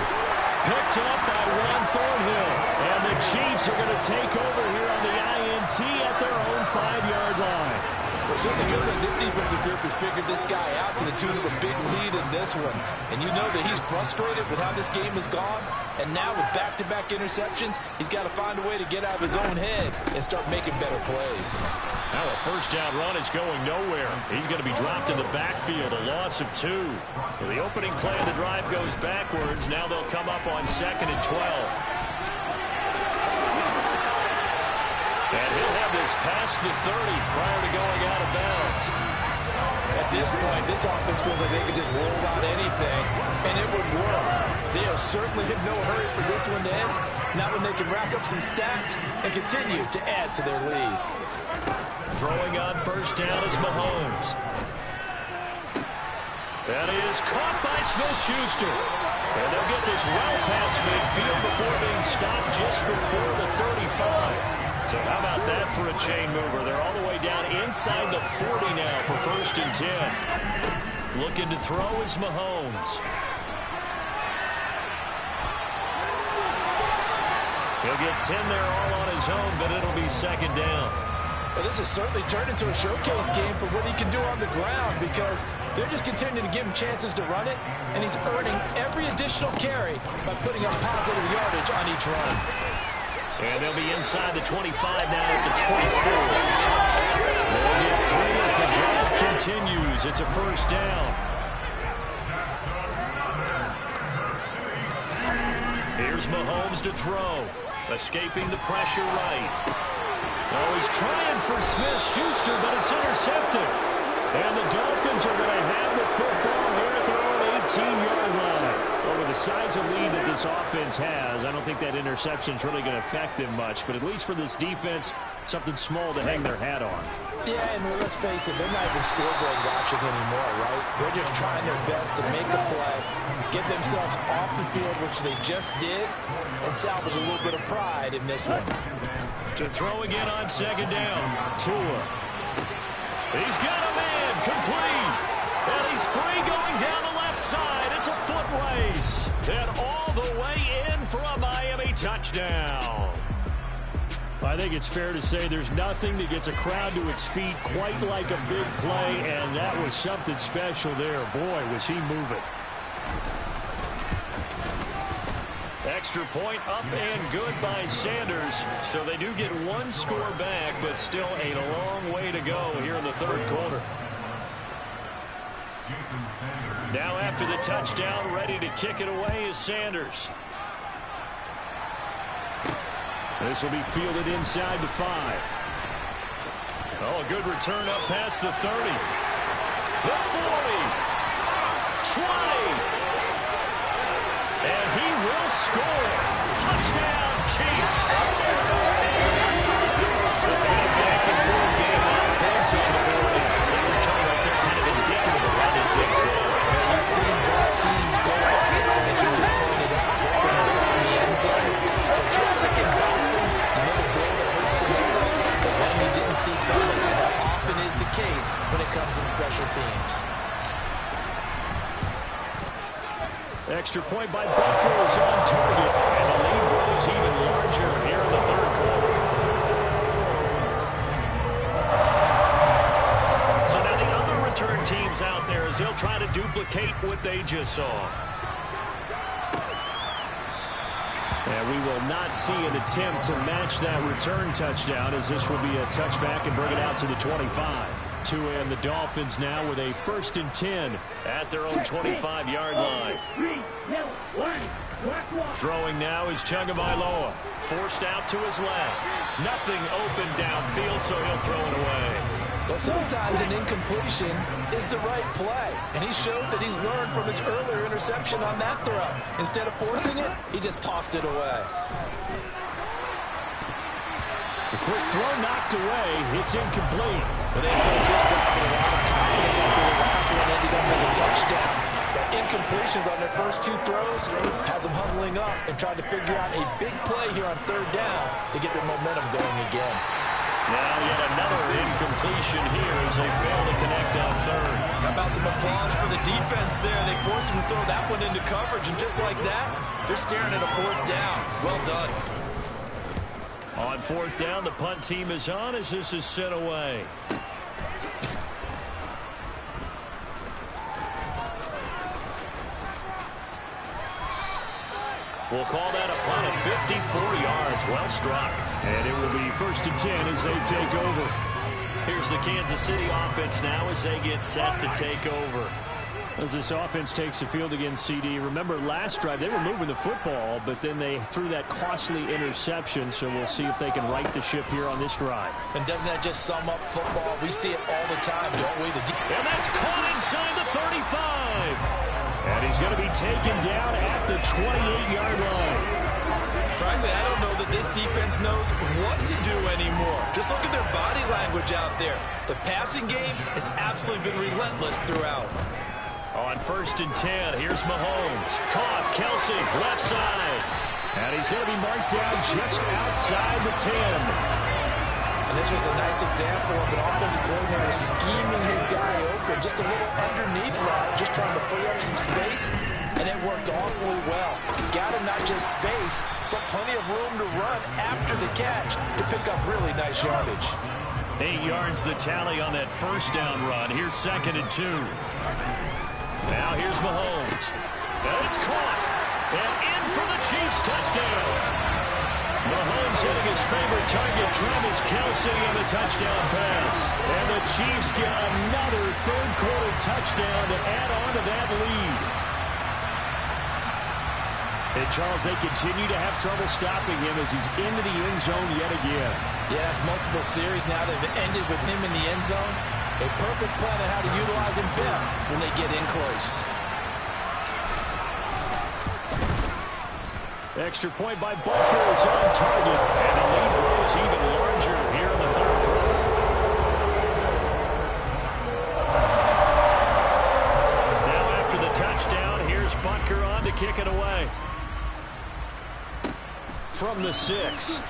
Picked up by Juan Thornhill. And the Chiefs are going to take over here on the INT at their own 5-yard line. It certainly feels like this defensive group has figured this guy out to the tune of a big lead in this one. And you know that he's frustrated with how this game has gone. And now with back-to-back interceptions, he's got to find a way to get out of his own head and start making better plays. Now a first down run is going nowhere. He's going to be dropped in the backfield, a loss of 2. So the opening play of the drive goes backwards. Now they'll come up on 2nd and 12. And he'll have this past the 30 prior to going out of bounds. At this point, this offense feels like they could just roll out anything, and it would work. They are certainly in no hurry for this one to end, not when they can rack up some stats and continue to add to their lead. Throwing on first down is Mahomes. That is caught by Smith-Schuster. And they'll get this well past midfield before being stopped just before the 35. So how about that for a chain mover? They're all the way down inside the 40 now for 1st and 10. Looking to throw is Mahomes. He'll get 10 there all on his own, but it'll be 2nd down. Well, this has certainly turned into a showcase game for what he can do on the ground because they're just continuing to give him chances to run it, and he's earning every additional carry by putting up positive yardage on each run. And they'll be inside the 25 now at the 24. They'll get through as the drive continues. It's a first down. Here's Mahomes to throw. Escaping the pressure right. Oh, he's trying for Smith-Schuster, but it's intercepted. And the Dolphins are going to have the football here at their own 18-yard line. Well, with the size of lead that this offense has, I don't think that interception is really going to affect them much. But at least for this defense, something small to hang their hat on. Yeah, and let's face it, they're not even scoreboard watching anymore, right? They're just trying their best to make a play, get themselves off the field, which they just did, and salvage a little bit of pride in this one. To throw again on second down. Tua. He's got a man complete. And he's free going down the left side. It's a foot race. And all the way in for a Miami touchdown. I think it's fair to say there's nothing that gets a crowd to its feet quite like a big play, and that was something special there. Boy, was he moving. Extra point up and good by Sanders. So they do get one score back, but still a long way to go here in the third quarter. Now after the touchdown, ready to kick it away is Sanders. This will be fielded inside the 5. Oh, a good return up past the 30. The 40. 20. And he will score. Touchdown, Chiefs. Back and forth game, 9 points on the board. That return right there kind of indicative of how this thing's going. You've seen both teams go at it, and as you just pointed out, both of them in the end zone. But just like in boxing, you know the blow that hurts the most, the one you didn't see coming. And that often is the case when it comes in special teams. Extra point by Butker is on target, and the lead grows even larger here in the third quarter. So now the other return teams out there as they'll try to duplicate what they just saw. And we will not see an attempt to match that return touchdown, as this will be a touchback and bring it out to the 25. Tua and the Dolphins now with a 1st and 10 at their own 25-yard line. Throwing now is Tagovailoa. Forced out to his left. Nothing open downfield, so he'll throw it away. Well, sometimes an incompletion is the right play, and he showed that he's learned from his earlier interception on that throw. Instead of forcing it, he just tossed it away. The quick throw knocked away. It's incomplete. But then goes his drive with a lot of confidence after the last one ended up as a touchdown. But incompletions on their first 2 throws has them huddling up and trying to figure out a big play here on 3rd down to get their momentum going again. Now yet another incompletion here as they fail to connect on 3rd. How about some applause for the defense there? They forced him to throw that one into coverage, and just like that, they're staring at a 4th down. Well done. On 4th down, the punt team is on as this is sent away. We'll call that a punt of 54 yards. Well struck. And it will be 1st and 10 as they take over. Here's the Kansas City offense now as they get set to take over. As this offense takes the field against CD, remember last drive they were moving the football, but then they threw that costly interception, so we'll see if they can right the ship here on this drive. And doesn't that just sum up football? We see it all the time, don't we? And that's caught inside the 35. And he's going to be taken down at the 28-yard line. Frankly, I don't know that this defense knows what to do anymore. Just look at their body language out there. The passing game has absolutely been relentless throughout. On 1st and 10, here's Mahomes. Caught, Kelsey, left side. And he's going to be marked down just outside the 10. And this was a nice example of an offensive coordinator scheming his guy open. Just a little underneath route, just trying to free up some space. And it worked awfully well. You got him not just space, but plenty of room to run after the catch to pick up really nice yardage. 8 yards the tally on that 1st down run. Here's 2nd and 2. Now here's Mahomes. And it's caught. And in for the Chiefs touchdown. Mahomes hitting his favorite target, Travis Kelce, on the touchdown pass. And the Chiefs get another third-quarter touchdown to add on to that lead. And, Charles, they continue to have trouble stopping him as he's into the end zone yet again. Yeah, it's multiple series now that have ended with him in the end zone. A perfect plan on how to utilize him best when they get in close. Extra point by Butker is on target, and the lead grows even larger here in the third quarter. Now after the touchdown, here's Butker on to kick it away. From the 6.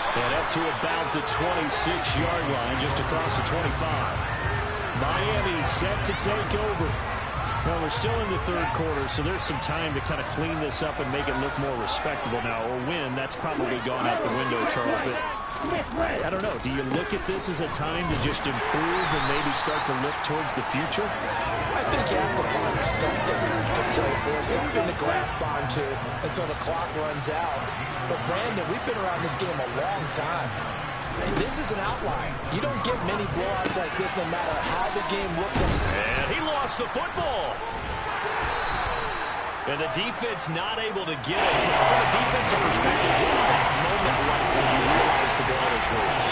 And up to about the 26-yard line, just across the 25. Miami set to take over. Well, we're still in the third quarter, so there's some time to kind of clean this up and make it look more respectable now. Or win, that's probably gone out the window, Charles. But I don't know. Do you look at this as a time to just improve and maybe start to look towards the future? I think you have to find something to play for, something to grasp onto until the clock runs out. But, Brandon, we've been around this game a long time. And this is an outlier. You don't get many blowouts like this no matter how the game looks. And he lost the football. And the defense not able to get it. From a defensive perspective, what's that moment like when you realize the ball is loose?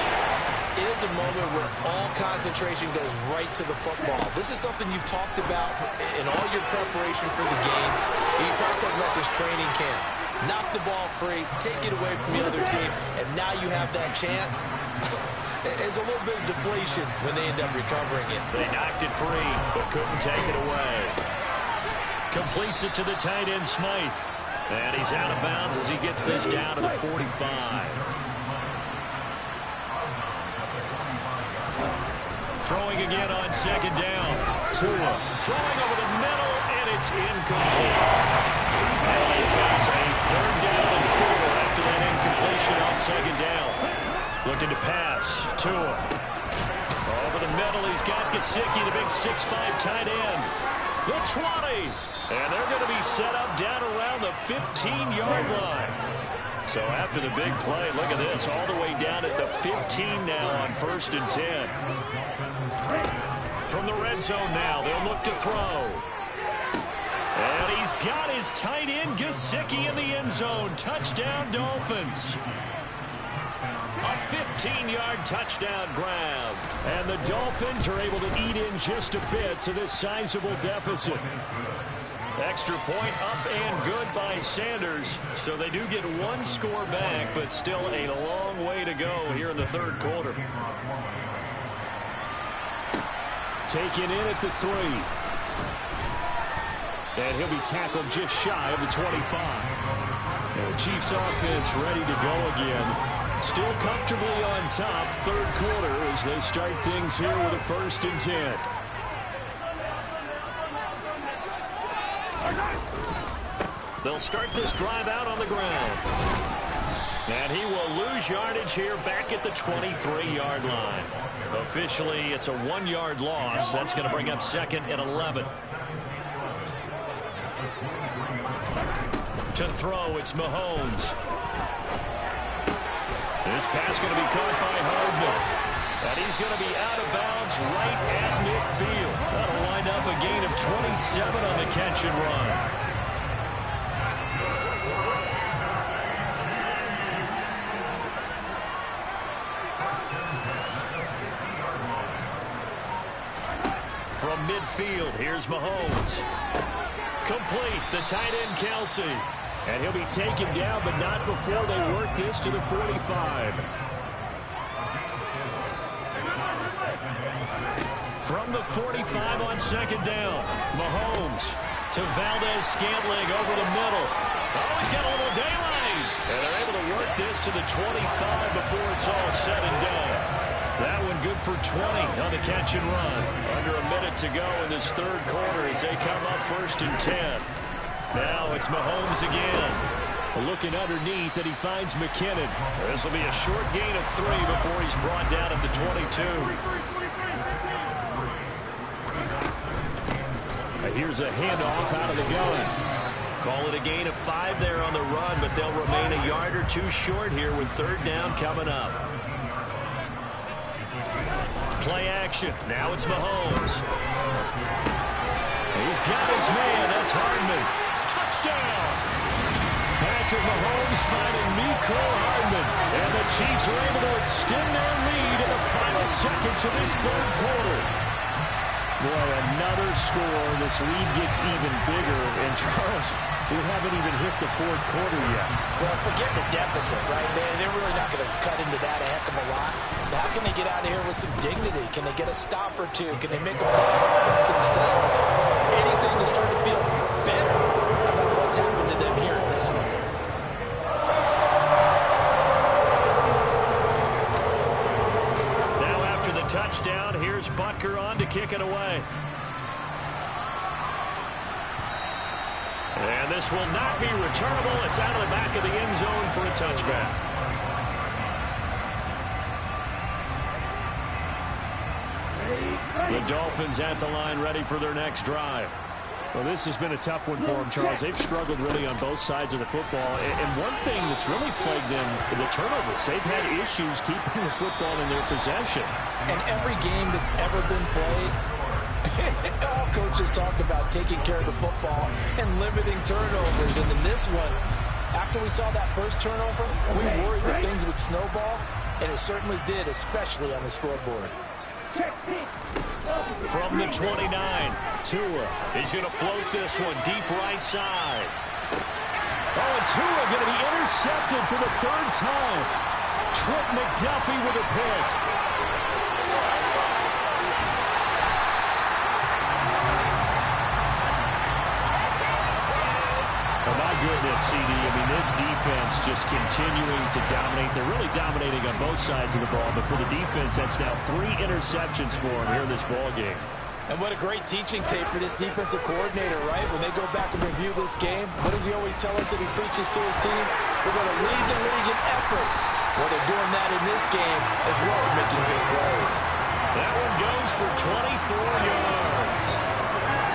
It is a moment where all concentration goes right to the football. This is something you've talked about in all your preparation for the game. You probably talked about this training camp. Knock the ball free, take it away from the other team, and now you have that chance. There's a little bit of deflation when they end up recovering it. They knocked it free, but couldn't take it away. Completes it to the tight end, Smythe. And he's out of bounds as he gets this down to the 45. Throwing again on second down. Tua throwing over the middle, and it's incomplete. Now they face a third down and 4 after that incompletion on second down. Looking to pass. Tua. Over the middle, he's got Gesicki, the big 6'5" tight end. The 20. And they're going to be set up down around the 15-yard line. So after the big play, look at this, all the way down at the 15 now on 1st and 10. From the red zone now, they'll look to throw. And he's got his tight end, Gesicki, in the end zone. Touchdown, Dolphins. A 15-yard touchdown grab. And the Dolphins are able to eat in just a bit to this sizable deficit. Extra point up and good by Sanders. So they do get one score back, but still a long way to go here in the third quarter. Taken in at the 3. And he'll be tackled just shy of the 25. And Chiefs offense ready to go again. Still comfortably on top, third quarter as they start things here with a 1st and 10. They'll start this drive out on the ground. And he will lose yardage here back at the 23-yard line. Officially, it's a 1-yard loss. That's going to bring up 2nd and 11. To throw, it's Mahomes. This pass going to be caught by Hardman. And he's going to be out of bounds right at midfield. That'll wind up a gain of 27 on the catch and run. From midfield, here's Mahomes. Complete, the tight end, Kelce. And he'll be taken down, but not before they work this to the 45. From the 45 on second down, Mahomes to Valdez-Scantling over the middle. Oh, he's got a little daylight. And they're able to work this to the 25 before it's all said and done. That one good for 20 on the catch and run. Under a minute to go in this third quarter as they come up 1st and 10. Now it's Mahomes again. Looking underneath, and he finds McKinnon. This will be a short gain of 3 before he's brought down at the 22. Here's a handoff out of the gun. Call it a gain of 5 there on the run, but they'll remain a yard or two short here with third down coming up. Play action. Now it's Mahomes. He's got his man. That's Hardman. Touchdown. Patrick Mahomes finding Mecole Hardman. And the Chiefs are able to extend their lead in the final seconds of this third quarter. Boy, another score. This lead gets even bigger. And Charles, we haven't even hit the fourth quarter yet. Well, forget the deficit, right? They're really not going to cut into that a heck of a lot. How can they get out of here with some dignity? Can they get a stop or two? Can they make a play against themselves? Anything to start to feel better about what's happened to them here in this one. Now after the touchdown, here's Butker on to kick it away. And this will not be returnable. It's out of the back of the end zone for a touchback. The Dolphins at the line, ready for their next drive. Well, this has been a tough one for them, Charles. They've struggled really on both sides of the football. And one thing that's really plagued them, the turnovers. They've had issues keeping the football in their possession. And every game that's ever been played, all coaches talk about taking care of the football and limiting turnovers. And in this one, after we saw that first turnover, we worried that things would snowball, and it certainly did, especially on the scoreboard. From the 29, Tua. He's going to float this one deep right side. Oh, and Tua going to be intercepted for the third time. Trent McDuffie with a pick. Oh, my goodness, CD. I mean, this defense just continuing to dominate. They're really dominating on both sides of the ball, but for the defense, that's now 3 interceptions for them here in this ball game. And what a great teaching tape for this defensive coordinator, right? When they go back and review this game, what does he always tell us that he preaches to his team? We're going to lead the league in effort. Well, they're doing that in this game as well as making big plays. That one goes for 24 yards.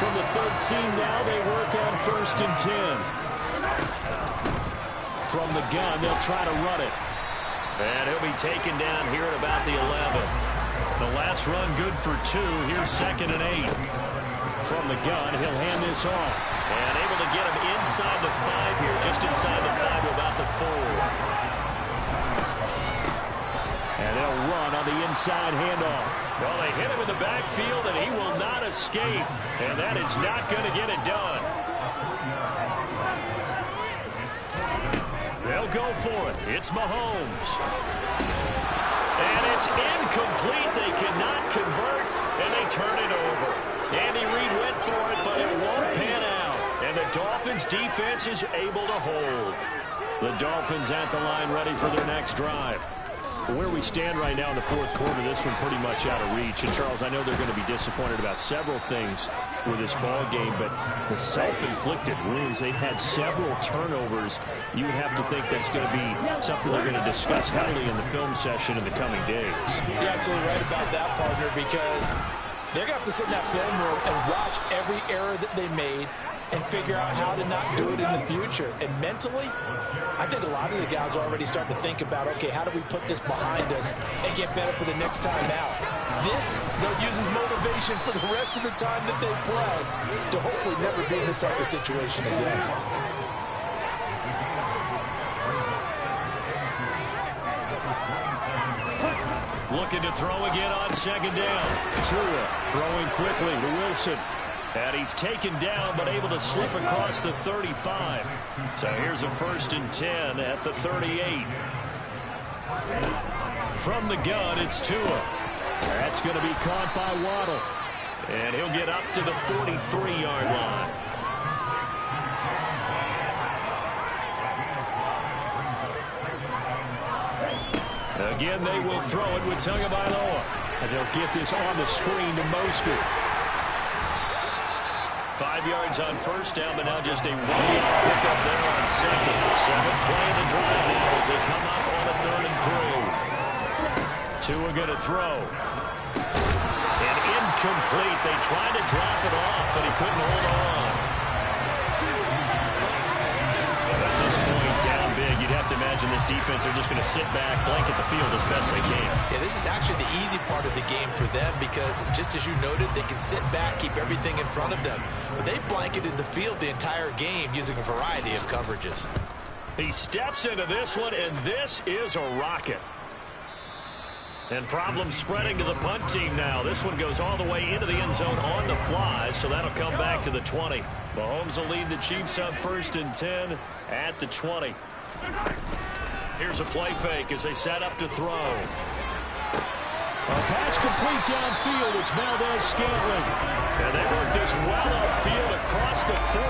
From the 13 now, they work on 1st and 10. From the gun, they'll try to run it. And he'll be taken down here at about the 11. The last run good for 2. Here's 2nd and 8. From the gun, he'll hand this off. And able to get him inside the 5 here, just inside the 5 to about the 4. And they'll run on the inside handoff. Well, they hit him in the backfield, and he will not escape. And that is not going to get it done. They'll go for it. It's Mahomes. And it's incomplete. They cannot convert, and they turn it over. Andy Reid went for it, but it won't pan out. And the Dolphins' defense is able to hold. The Dolphins at the line ready for their next drive. Where we stand right now in the fourth quarter, this one pretty much out of reach. And, Charles, I know they're going to be disappointed about several things with this ball game, but the self-inflicted wounds, they've had several turnovers. You would have to think that's going to be something they're going to discuss heavily in the film session in the coming days. You're absolutely right about that, partner, because they're going to have to sit in that film room and watch every error that they made and figure out how to not do it in the future. And mentally, I think a lot of the guys are already starting to think about, okay, how do we put this behind us and get better for the next time out? This, they'll use as motivation for the rest of the time that they play to hopefully never be in this type of situation again. Looking to throw again on 2nd down. Tua throwing quickly to Wilson. And he's taken down, but able to slip across the 35. So here's a 1st and 10 at the 38. From the gun, it's Tua. That's going to be caught by Waddle. And he'll get up to the 43-yard line. Again, they will throw it with Tagovailoa. And they'll get this on the screen to Mostert. 5 yards on 1st down, but now just a 1-yard pickup there on 2nd. 7th play of the drive now as they come up on a 3rd and 3. Tua going to throw. And incomplete. They tried to drop it off, but he couldn't hold on. imagine this defense are just going to sit back, blanket the field as best they can. Yeah, this is actually the easy part of the game for them because, just as you noted, they can sit back, keep everything in front of them. But they blanketed the field the entire game using a variety of coverages. He steps into this one, and this is a rocket. And problems spreading to the punt team now. This one goes all the way into the end zone on the fly, so that'll come back to the 20. Mahomes will lead the Chiefs up 1st and 10 at the 20. Here's a play fake as they set up to throw. A pass complete downfield. It's Valdez-Scantling. And they work this well upfield across the 45.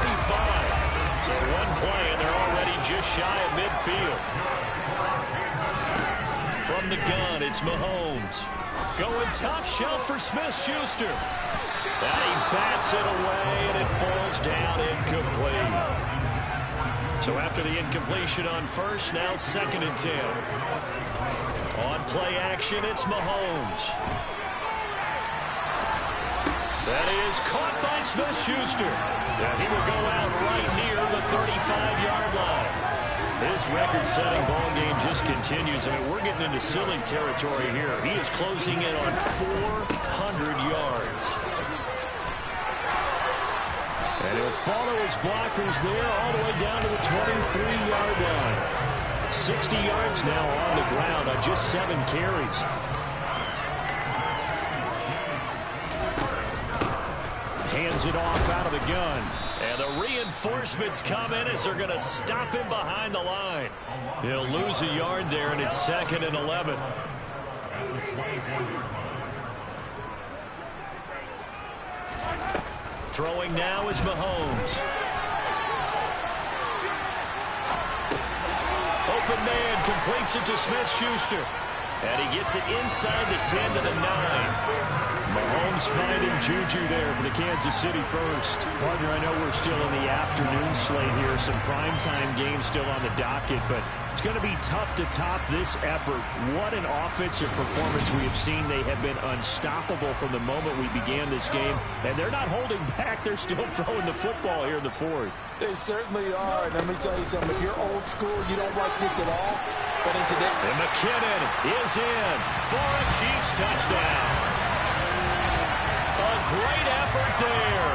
So one play, and they're already just shy of midfield. From the gun, it's Mahomes. Going top shelf for Smith-Schuster. And he bats it away, and it falls down incomplete. So after the incompletion on first, now 2nd and 10. On play action, it's Mahomes. That is caught by Smith-Schuster. And he will go out right near the 35-yard line. This record-setting ball game just continues. I mean, we're getting into silly territory here. He is closing in on 400 yards. And he'll follow his blockers there all the way down to the 23-yard line. 60 yards now on the ground on just 7 carries. Hands it off out of the gun. And the reinforcements come in as they're going to stop him behind the line. He'll lose a yard there, and it's 2nd and 11. Throwing now is Mahomes. Open man completes it to Smith-Schuster. And he gets it inside the 10 to the 9. Mahomes finding Juju there for the Kansas City first. Partner, I know we're still in the afternoon slate here. Some primetime games still on the docket, but it's going to be tough to top this effort. What an offensive performance we have seen. They have been unstoppable from the moment we began this game, and they're not holding back. They're still throwing the football here in the 4th. They certainly are. And let me tell you something. If you're old school, you don't like this at all. But in today, and McKinnon is in for a Chiefs touchdown. A great effort there.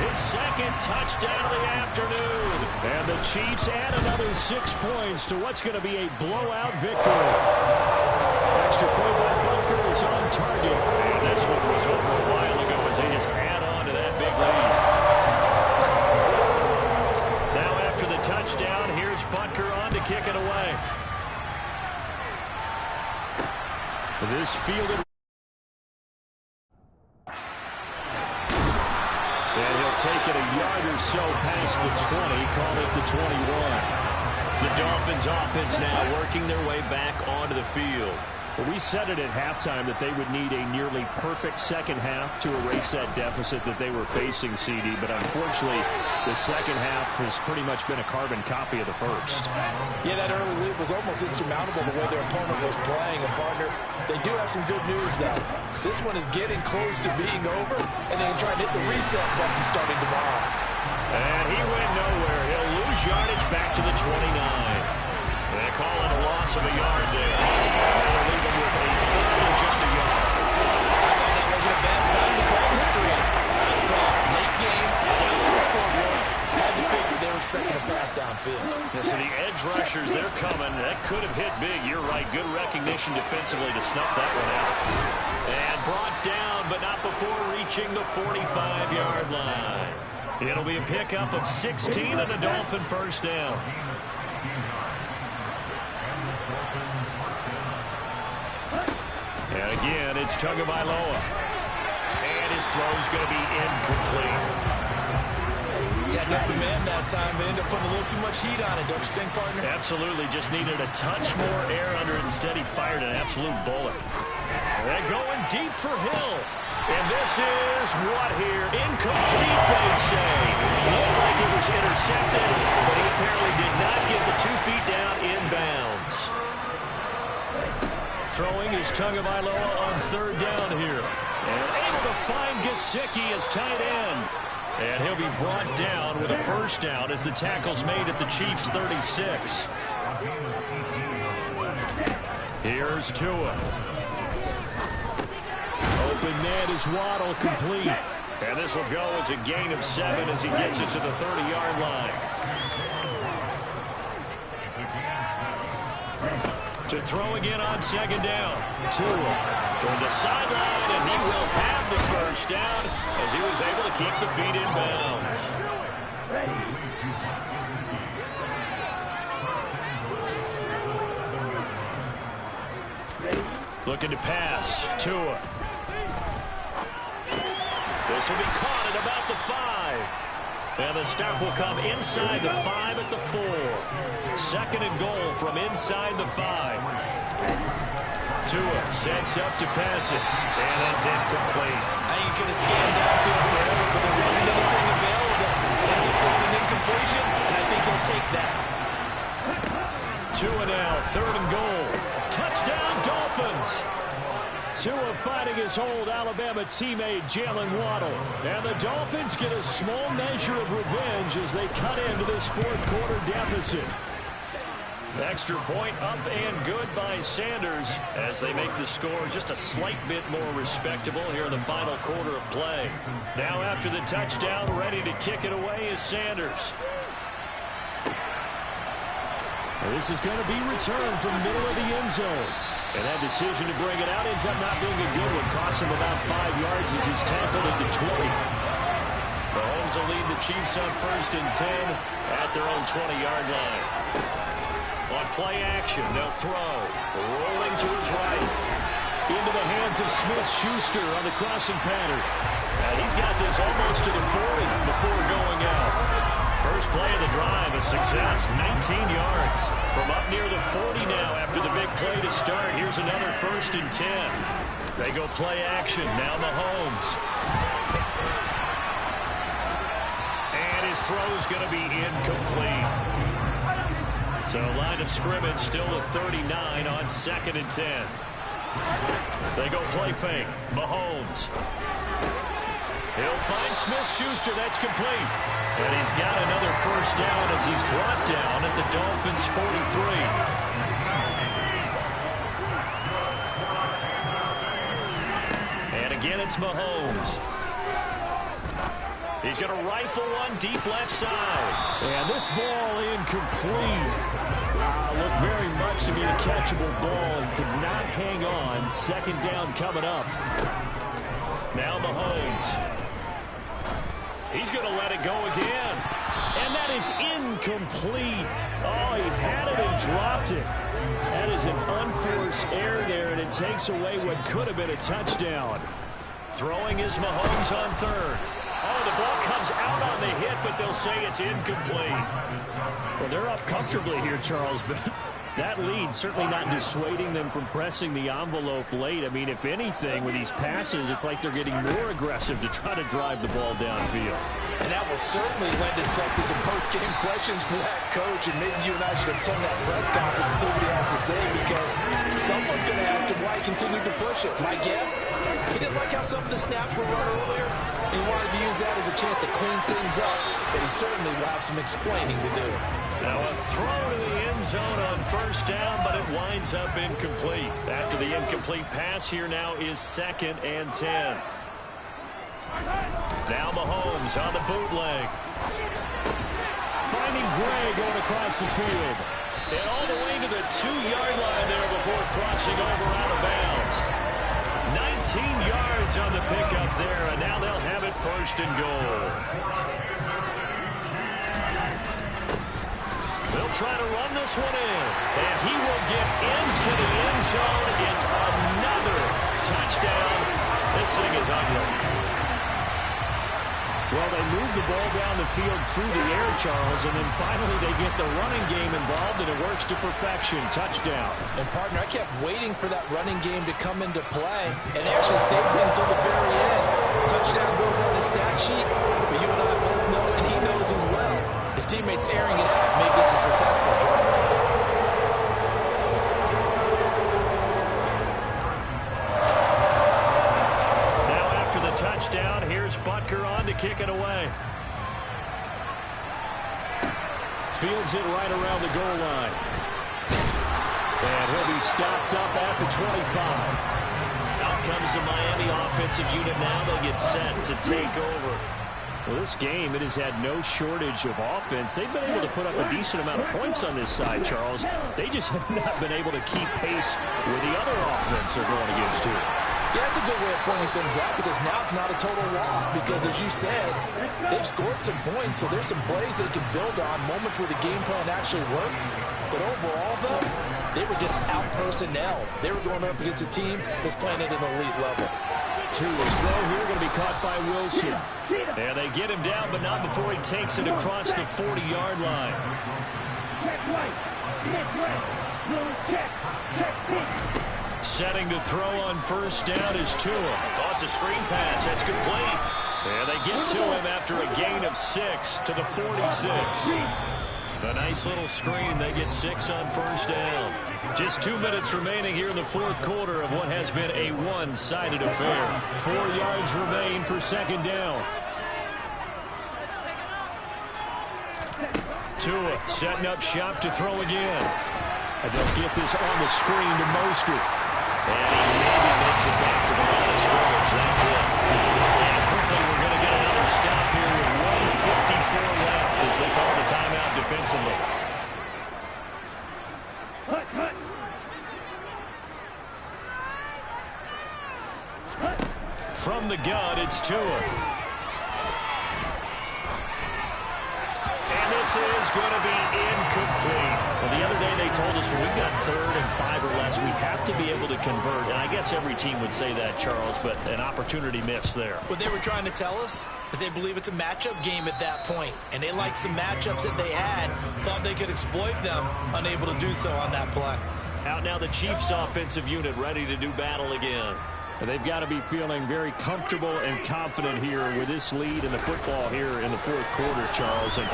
His 2nd touchdown of the afternoon. And the Chiefs add another 6 points to what's going to be a blowout victory. Extra point by Bunker is on target. And this one was over a while ago as they just add on to that big lead. Now after the touchdown, here's Bunker on to kick it away. This fielded. And he'll take it a yard or so past the 20, call it the 21. The Dolphins offense now working their way back onto the field. Well, we said it at halftime that they would need a nearly perfect second half to erase that deficit that they were facing, CD. But unfortunately, the second half has pretty much been a carbon copy of the first. Yeah, that early lead was almost insurmountable the way their opponent was playing. And, partner, they do have some good news, though. This one is getting close to being over, and they can try and hit the reset button starting tomorrow. And he went nowhere. He'll lose yardage back to the 29. They call it a loss of a yard there. They'll leave him with a 3rd and just a yard. I thought that wasn't a bad time to call the screen. I thought late game, down on the scoreboard, had to figure they were expecting a pass downfield. Yeah, so the edge rushers, they're coming. That could have hit big. You're right. Good recognition defensively to snuff that one out. And brought down, but not before reaching the 45-yard line. It'll be a pickup of 16 and a Dolphin first down. And again, it's Tagovailoa. And his throw's going to be incomplete. Got no man that time, but ended up putting a little too much heat on it, don't you think, partner? Absolutely. Just needed a touch more air under it. Instead, he fired an absolute bullet. They're going deep for Hill. And this is what here? Incomplete, they say. Looked like it was intercepted, but he apparently did not get the 2 feet down inbounds. Throwing is Tagovailoa on 3rd down here. And able to find Gesicki as tight end. And he'll be brought down with a first down as the tackle's made at the Chiefs' 36. Here's Tua. Open man is Waddle, complete. And this will go as a gain of 7 as he gets it to the 30-yard line. To throw again on second down. Tua toward the sideline, and he will have the first down as he was able to keep the feet in bounds. Looking to pass. Tua. This will be caught at about the 5. And the stop will come inside the 5 at the 4. Second and goal from inside the 5. Tua sets up to pass it. And that's incomplete. I think you could have scanned downfield forever, but there wasn't anything available. Ends up throwing an incompletion, and I think he'll take that. Tua now, third and goal. Touchdown, Dolphins. Tua fighting his old Alabama teammate Jalen Waddle. And the Dolphins get a small measure of revenge as they cut into this fourth quarter deficit. Extra point up and good by Sanders as they make the score just a slight bit more respectable here in the final quarter of play. Now after the touchdown, ready to kick it away is Sanders. This is going to be returned from the middle of the end zone. And that decision to bring it out ends up not being a good one. Costs him about 5 yards as he's tackled at the 20. Mahomes will lead the Chiefs on 1st and 10 at their own 20-yard line. On play action, they'll throw. Rolling to his right. Into the hands of Smith-Schuster on the crossing pattern. And he's got this almost to the 40 before going out. First play of the drive, a success, 19 yards. From up near the 40 now after the big play to start. Here's another 1st and 10. They go play action, now Mahomes. And his throw's going to be incomplete. So line of scrimmage still the 39 on 2nd and 10. They go play fake, Mahomes. He'll find Smith-Schuster. That's complete. And he's got another first down as he's brought down at the Dolphins' 43. And again, it's Mahomes. He's going to rifle one deep left side. And this ball incomplete. Looked very much to be a catchable ball and could not hang on. Second down coming up. Now Mahomes. He's going to let it go again. And that is incomplete. Oh, he had it and dropped it. That is an unforced error there, and it takes away what could have been a touchdown. Throwing is Mahomes on 3rd. Oh, the ball comes out on the hit, but they'll say it's incomplete. Well, they're up comfortably here, Charles, but that lead certainly not dissuading them from pressing the envelope late. I mean, if anything, with these passes, it's like they're getting more aggressive to try to drive the ball downfield. And that will certainly lend itself to some post-game questions from that coach, and maybe you and I should attend that press conference to see what he has to say, because someone's going to ask him why he continued to push it. My guess, he didn't like how some of the snaps were run earlier. He wanted to use that as a chance to clean things up, but he certainly will have some explaining to do. Now a throw to the end zone on first down, but it winds up incomplete. After the incomplete pass, here now is 2nd and 10. Now Mahomes on the bootleg. Finding Gray going across the field. And all the way to the 2-yard line there before crossing over out of bounds. 19 yards on the pickup there, and now they'll have it 1st and goal. They'll try to run this one in, and he will get into the end zone. It's another touchdown. This thing is ugly. Well, they move the ball down the field through the air, Charles, and then finally they get the running game involved, and it works to perfection. Touchdown. And, partner, I kept waiting for that running game to come into play, and actually saved it until the very end. Touchdown goes on his stat sheet, but you and I both know, and he knows as well, his teammates airing it out made this a successful drive. Touchdown. Here's Butker on to kick it away. Fields it right around the goal line. And he'll be stopped up at the 25. Out comes the Miami offensive unit now. They get set to take over. Well, this game, it has had no shortage of offense. They've been able to put up a decent amount of points on this side, Charles. They just have not been able to keep pace with the other offense they're going against here. Yeah, that's a good way of pointing things out because now it's not a total loss because, as you said, they've scored some points, so there's some plays they can build on, moments where the game plan actually worked. But overall, though, they were just out-personnel. They were going up against a team that's playing at an elite level. To his throw here, going to be caught by Wilson. And they get him down, but not before he takes it across the 40-yard line. Setting to throw on first down is Tua. Oh, it's a screen pass. That's complete. And they get to him after a gain of 6 to the 46. A nice little screen. They get 6 on first down. Just 2 minutes remaining here in the fourth quarter of what has been a one-sided affair. 4 yards remain for second down. Tua setting up shop to throw again. And they'll get this on the screen to Mostert. And he maybe makes it back to the line of scrimmage. That's it. And quickly we're going to get another stop here with 1:54 left as they call the timeout defensively. From the gun, it's Tua. And this is going to be incomplete. Well, the other day they told us when we've got 3rd and 5 or less, we have to be able to convert. And I guess every team would say that, Charles, but an opportunity missed there. What they were trying to tell us is they believe it's a matchup game at that point. And they liked some matchups that they had, thought they could exploit them, unable to do so on that play. Out now the Chiefs offensive unit ready to do battle again. And they've got to be feeling very comfortable and confident here with this lead in the football here in the fourth quarter, Charles. And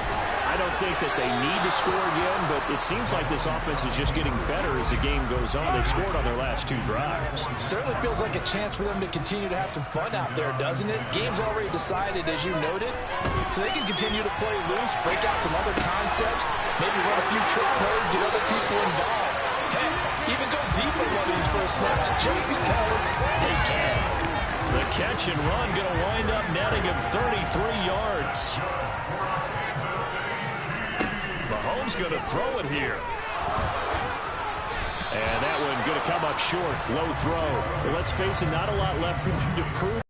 I don't think that they need to score again, but it seems like this offense is just getting better as the game goes on. They've scored on their last 2 drives. It certainly feels like a chance for them to continue to have some fun out there, doesn't it? Game's already decided, as you noted, so they can continue to play loose, break out some other concepts, maybe run a few trick plays, get other people involved. Heck, even go deep on one of these first snaps just because they can. The catch and run going to wind up netting him 33 yards. Mahomes going to throw it here. And that one going to come up short. Low throw. Well, let's face it, not a lot left for them to prove.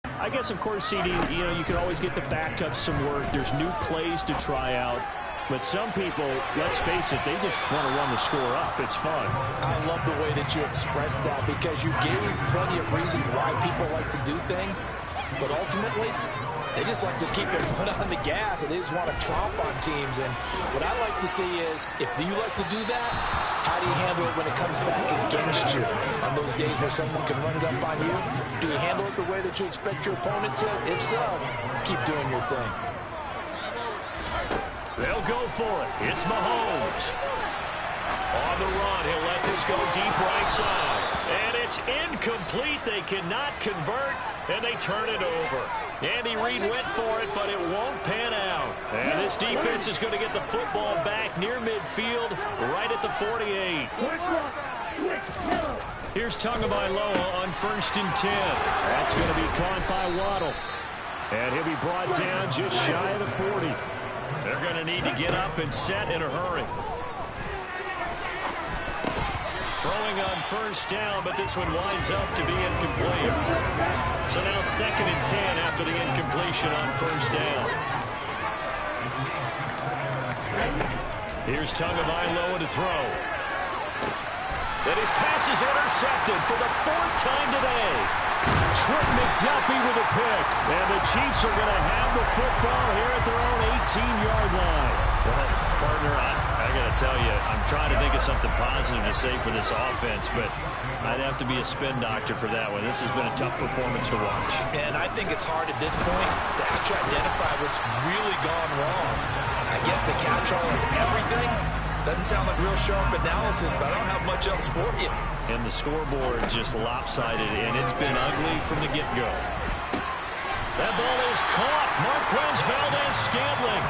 I guess, of course, CD, you can always get the backups some work. There's new plays to try out. But some people, let's face it, they just want to run the score up. It's fun. I love the way that you expressed that because you gave plenty of reasons why people like to do things. But ultimately, they just like to keep their foot on the gas, and they just want to tromp on teams. And what I like to see is, if you like to do that, how do you handle it when it comes back against you? On those days where someone can run it up on you, do you handle it the way that you expect your opponent to? If so, keep doing your thing. They'll go for it. It's Mahomes. On the run, he'll let this go deep right side. And it's incomplete. They cannot convert, and they turn it over. Andy Reid went for it, but it won't pan out. And this defense is going to get the football back near midfield, right at the 48. Here's Tagovailoa on 1st and 10. That's going to be caught by Waddle. And he'll be brought down just shy of the 40. They're going to need to get up and set in a hurry. Throwing on first down, but this one winds up to be incomplete. So now 2nd and 10 after the incompletion on first down. Here's Tagovailoa to throw. And his pass is intercepted for the 4th time today. Trent McDuffie with a pick. And the Chiefs are going to have the football here at their own 18-yard line. Well, partner, I got to tell you, I'm trying to think of something positive to say for this offense, but I'd have to be a spin doctor for that one. This has been a tough performance to watch. And I think it's hard at this point to actually identify what's really gone wrong. I guess the catch-all is everything. Doesn't sound like real sharp analysis, but I don't have much else for you. And the scoreboard just lopsided, and it's been ugly from the get-go. That ball is caught. Marquez Valdez-Scantling.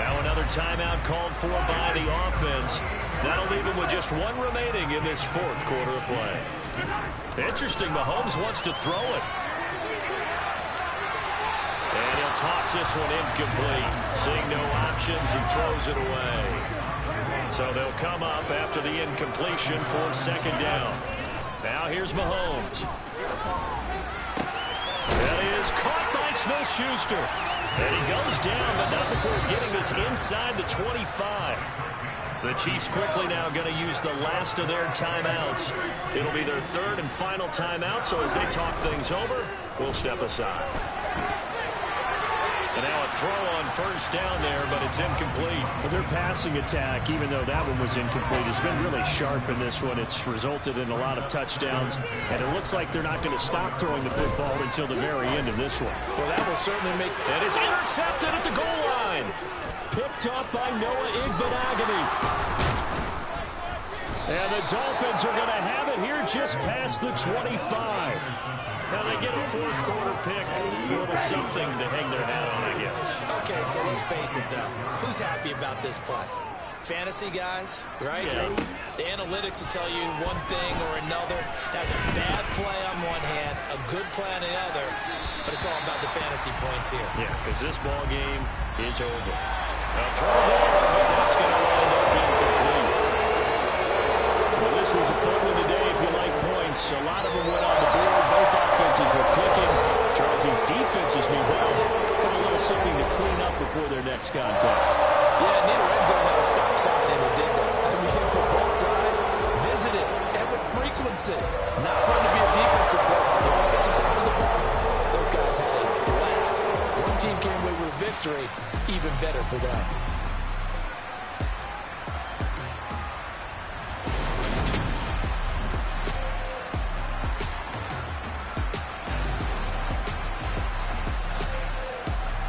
Now another timeout called for by the offense. That'll leave him with just one remaining in this fourth quarter of play. Interesting, Mahomes wants to throw it. And he'll toss this one incomplete. Seeing no options, he throws it away. So they'll come up after the incompletion for second down. Now here's Mahomes. That is caught by Smith-Schuster. And he goes down, but not before getting this inside the 25. The Chiefs quickly now going to use the last of their timeouts. It'll be their third and final timeout, so as they talk things over, we'll step aside. And now a throw on first down there, but it's incomplete. Well, their passing attack, even though that one was incomplete, has been really sharp in this one. It's resulted in a lot of touchdowns, and it looks like they're not going to stop throwing the football until the very end of this one. Well, that will certainly make... And it's intercepted at the goal line. Picked up by Noah Igbenogany. And the Dolphins are going to have it here just past the 25. Now they get a fourth quarter pick. A little something to hang their hat on, I guess. Okay, so let's face it, though. Who's happy about this play? Fantasy guys, right? Yeah. The analytics will tell you one thing or another. That's a bad play on one hand, a good play on the other, but it's all about the fantasy points here. Yeah, because this ball game is over. A throw there, but that's going to wind up incomplete. Well, this was a fun one today if you like points. A lot of them went on the board. Both offenses were clicking. Charles's defenses, meanwhile, have a little something to clean up before their next contact. Yeah, neither end zone had a stop sign in it, did they? I mean, for both sides, visit it, and with frequency. Not fun to be a defensive player. The offensive side of the ball, those guys had a blast. One team came away with a victory, even better for them.